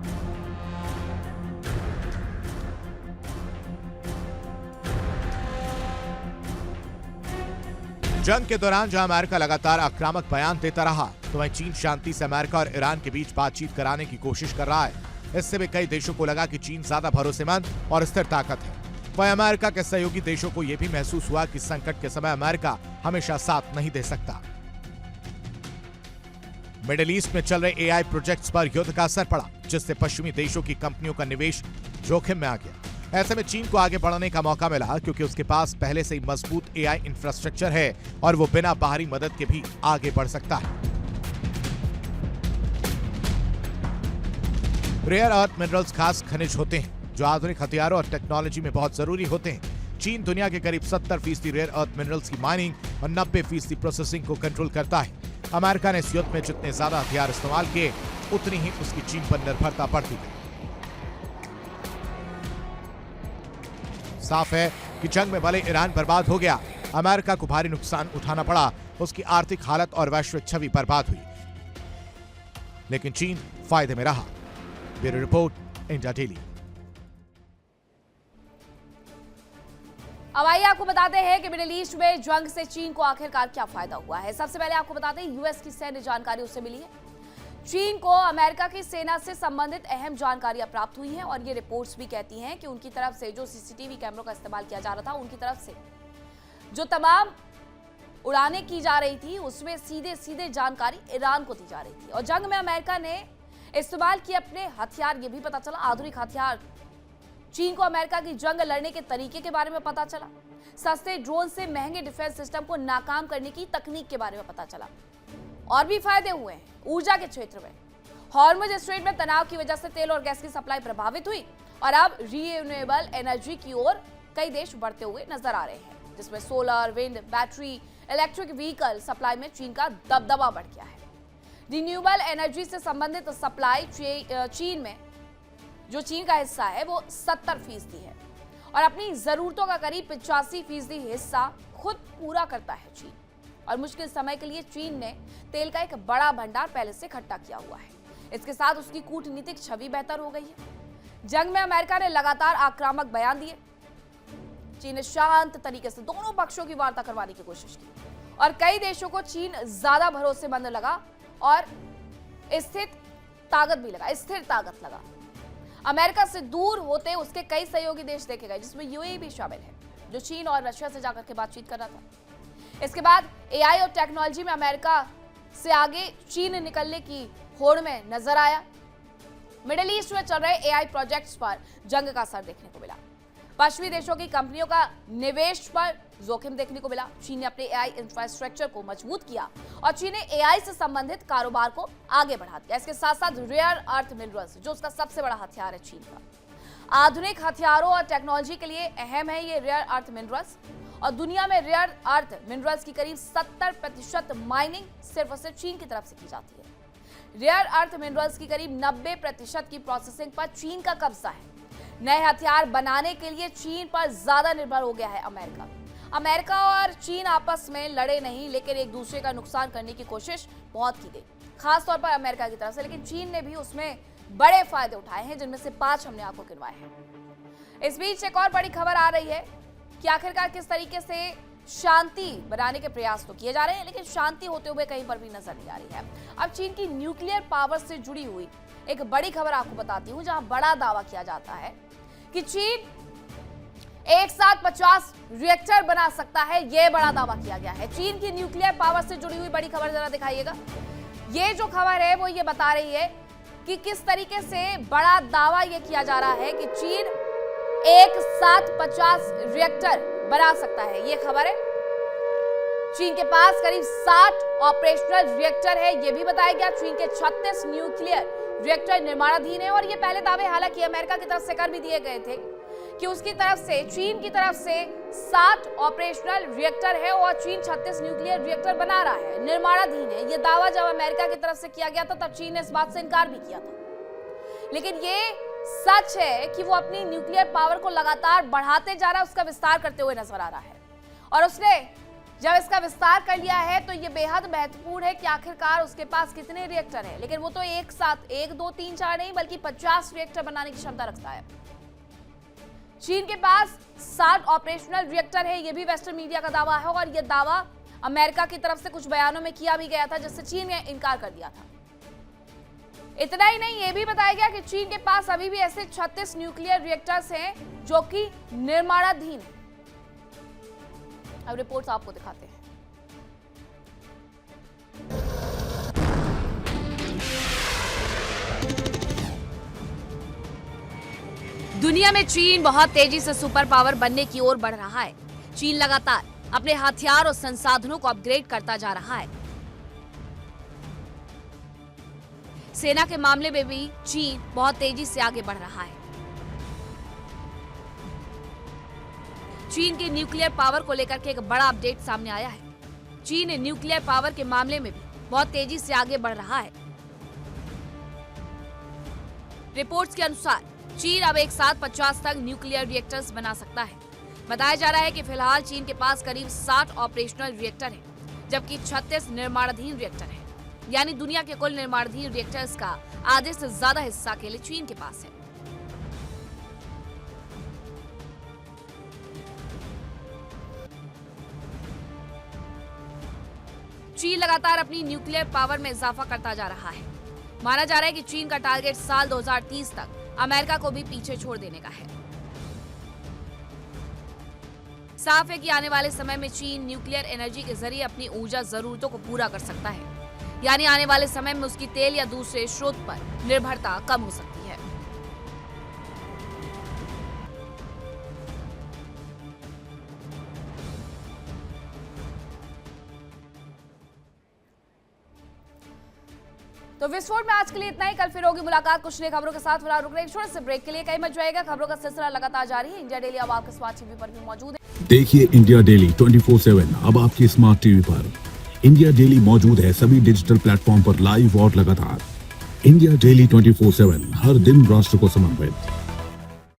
जंग के दौरान जहां अमेरिका लगातार आक्रामक बयान देता रहा, तो वहीं चीन शांति से अमेरिका और ईरान के बीच बातचीत कराने की कोशिश कर रहा है। इससे भी कई देशों को लगा कि चीन ज्यादा भरोसेमंद और स्थिर ताकत है। वहीं अमेरिका के सहयोगी देशों को यह भी महसूस हुआ कि संकट के समय अमेरिका हमेशा साथ नहीं दे सकता। मिडिल ईस्ट में चल रहे एआई प्रोजेक्ट्स पर युद्ध का असर पड़ा, जिससे पश्चिमी देशों की कंपनियों का निवेश जोखिम में आ गया। ऐसे में चीन को आगे बढ़ने का मौका मिला, क्योंकि उसके पास पहले से ही मजबूत एआई इंफ्रास्ट्रक्चर है और वो बिना बाहरी मदद के भी आगे बढ़ सकता है। रेयर अर्थ मिनरल्स खास खनिज होते हैं जो आधुनिक हथियारों और टेक्नोलॉजी में बहुत जरूरी होते हैं। चीन दुनिया के करीब 70% रेयर अर्थ मिनरल्स की माइनिंग और 90% प्रोसेसिंग को कंट्रोल करता है। अमेरिका ने इस युद्ध में जितने ज्यादा हथियार इस्तेमाल किए, उतनी ही उसकी चीन पर निर्भरता बढ़ती गई। साफ है कि जंग में भले ईरान बर्बाद हो गया, अमेरिका को भारी नुकसान उठाना पड़ा, उसकी आर्थिक हालत और वैश्विक छवि बर्बाद हुई, लेकिन चीन फायदे में रहा। Bureau report, India daily. अब आइए आपको बताते हैं कि मिडिल ईस्ट में जंग से चीन को आखिरकार क्या फायदा हुआ है। सबसे पहले आपको बताते हैं यूएस की सैन्य जानकारी उससे मिली है। चीन को अमेरिका की सेना से संबंधित अहम जानकारियां प्राप्त हुई हैं और ये रिपोर्ट्स भी कहती हैं कि उनकी तरफ से जो सीसीटीवी कैमरों का इस्तेमाल किया जा रहा था, उनकी तरफ से जो तमाम उड़ानें की जा रही थी, उसमें सीधे सीधे जानकारी ईरान को दी जा रही थी। और जंग में अमेरिका ने इस्तेमाल किए अपने हथियार, ये भी पता चला, आधुनिक हथियार। चीन को अमेरिका की जंग लड़ने के तरीके के बारे में पता चला। सस्ते ड्रोन से महंगे डिफेंस सिस्टम को नाकाम करने की तकनीक के बारे में पता चला। और भी फायदे हुए हैं ऊर्जा के क्षेत्र में। हॉर्मुज़ स्ट्रेट में तनाव की वजह से तेल और गैस की सप्लाई प्रभावित हुई और अब रिन्यूएबल एनर्जी की ओर कई देश बढ़ते हुए नजर आ रहे हैं, जिसमें solar, wind, battery, electric vehicle supply में चीन का दबदबा बढ़ गया है। रिन्यूएबल एनर्जी से संबंधित सप्लाई चीन में जो चीन का हिस्सा है वो 70% है और अपनी जरूरतों का करीब 85% हिस्सा खुद पूरा करता है चीन। और मुश्किल समय के लिए चीन ने तेल का एक बड़ा भंडार पहले से इकट्ठा किया हुआ है। इसके साथ उसकी कूटनीतिक छवि बेहतर हो गई है। जंग में अमेरिका ने लगातार आक्रामक बयान दिए। चीन ने शांत तरीके से दोनों पक्षों की वार्ता करवाने की कोशिश की और कई देशों को चीन ज्यादा भरोसेमंद लगा और स्थिर ताकत लगा। अमेरिका से दूर होते उसके कई सहयोगी देश देखे गए, जिसमें यूएई भी शामिल है, जो चीन और रशिया से जाकर के बातचीत कर रहा था। इसके बाद एआई और टेक्नोलॉजी में अमेरिका से आगे चीन निकलने की होड़ में नजर आया। मिडिल ईस्ट में चल रहे एआई प्रोजेक्ट्स पर जंग का असर देखने को मिला। पश्चिमी देशों की कंपनियों का निवेश पर जोखिम देखने को मिला। चीन ने अपने एआई इंफ्रास्ट्रक्चर को मजबूत किया और चीन ने एआई से संबंधित कारोबार को आगे बढ़ा दिया। इसके साथ साथ रेयर अर्थ मिनरल्स, जो उसका सबसे बड़ा हथियार है चीन का, आधुनिक हथियारों और टेक्नोलॉजी के लिए अहम है ये रेयर अर्थ मिनरल्स। और दुनिया में रेयर अर्थ मिनरल्स की करीब 70% माइनिंग सिर्फ और सिर्फ चीन की तरफ से की जाती है। रेयर अर्थ मिनरल्स की करीब 90% की प्रोसेसिंग पर चीन का कब्जा है। नए हथियार बनाने के लिए चीन पर ज्यादा निर्भर हो गया है अमेरिका और चीन आपस में लड़े नहीं, लेकिन एक दूसरे का नुकसान करने की कोशिश बहुत की गई, खासतौर पर अमेरिका की तरफ से। लेकिन चीन ने भी उसमें बड़े फायदे उठाए हैं, जिनमें से 5 हमने आपको गिनवाए हैं। इस बीच एक और बड़ी खबर आ रही है कि आखिरकार किस तरीके से शांति बनाने के प्रयास तो किए जा रहे हैं, लेकिन शांति होते हुए कहीं पर भी नजर नहीं आ रही है। अब चीन की न्यूक्लियर पावर से जुड़ी हुई एक बड़ी खबर आपको बताती हूं, जहां बड़ा दावा किया जाता है कि चीन एक साथ 50 रिएक्टर बना सकता है। यह बड़ा दावा किया गया है। चीन की न्यूक्लियर पावर से जुड़ी हुई बड़ी खबर जरा दिखाइएगा। ये जो खबर है वो ये बता रही है कि किस तरीके से बड़ा दावा ये किया जा रहा है कि चीन एक साथ 50 रिएक्टर बना सकता है। ये खबर है। चीन के पास करीब 60 ऑपरेशनल रिएक्टर है, ये भी बताया गया। चीन के 36 न्यूक्लियर रिएक्टर निर्माणाधीन है। और ये पहले दावे हालांकि अमेरिका की तरफ से कर भी दिए गए थे कि उसकी तरफ से, चीन की तरफ से 60 ऑपरेशनल रिएक्टर है और चीन 36 न्यूक्लियर रिएक्टर बना रहा है, निर्माणाधीन है। ये दावा जब अमेरिका की तरफ से किया गया था तब चीन ने इस बात से इनकार भी किया था। लेकिन ये सच है कि वो अपनी न्यूक्लियर पावर को लगातार बढ़ाते जा रहा है, उसका विस्तार करते हुए नजर आ रहा है। और उसने जब इसका विस्तार कर लिया है तो ये बेहद महत्वपूर्ण है कि आखिरकार उसके पास कितने रिएक्टर हैं। लेकिन वो तो एक साथ 1, 2, 3, 4 नहीं बल्कि 50 रिएक्टर बनाने की क्षमता रखता है। चीन के पास 60 ऑपरेशनल रिएक्टर है, ये भी वेस्टर्न मीडिया का दावा है। और ये दावा अमेरिका की तरफ से कुछ बयानों में किया भी गया था, जिससे चीन ने इनकार कर दिया था। इतना ही नहीं, ये भी बताया गया कि चीन के पास अभी भी ऐसे 36 न्यूक्लियर रिएक्टर्स हैं जो कि निर्माणाधीन है। अब रिपोर्ट्स आपको दिखाते हैं। दुनिया में चीन बहुत तेजी से सुपर पावर बनने की ओर बढ़ रहा है। चीन लगातार अपने हथियार और संसाधनों को अपग्रेड करता जा रहा है। सेना के मामले में भी चीन बहुत तेजी से आगे बढ़ रहा है। चीन की न्यूक्लियर पावर को लेकर के एक बड़ा अपडेट सामने आया है। चीन न्यूक्लियर पावर के मामले में भी बहुत तेजी से आगे बढ़ रहा है। रिपोर्ट्स के अनुसार चीन अब एक साथ 50 तक न्यूक्लियर रिएक्टर्स बना सकता है। बताया जा रहा है कि फिलहाल चीन के पास करीब 60 ऑपरेशनल रिएक्टर हैं, जबकि 36 निर्माणाधीन रिएक्टर हैं। यानी दुनिया के कुल निर्माणाधीन रिएक्टर्स का आधे से ज्यादा हिस्सा अकेले चीन के पास है। चीन लगातार अपनी न्यूक्लियर पावर में इजाफा करता जा रहा है। माना जा रहा है कि चीन का टारगेट साल 2030 तक अमेरिका को भी पीछे छोड़ देने का है। साफ है कि आने वाले समय में चीन न्यूक्लियर एनर्जी के जरिए अपनी ऊर्जा जरूरतों को पूरा कर सकता है। यानी आने वाले समय में उसकी तेल या दूसरे स्रोत पर निर्भरता कम हो सकती है। तो विस्फोट में आज के लिए इतना ही। कल फिर होगी मुलाकात कुछ नई खबरों के साथ। फिलहाल रुक रहे छोटे से ब्रेक के लिए, कहीं मत जाइएगा। खबरों का सिलसिला लगातार जारी है। इंडिया डेली अब आपके स्मार्ट टीवी पर भी मौजूद है। देखिए इंडिया डेली 24/7 अब आपकी स्मार्ट टीवी पर। इंडिया डेली मौजूद है सभी डिजिटल प्लेटफॉर्म पर लाइव और लगातार। इंडिया डेली 24/7 हर दिन राष्ट्र को समर्पित।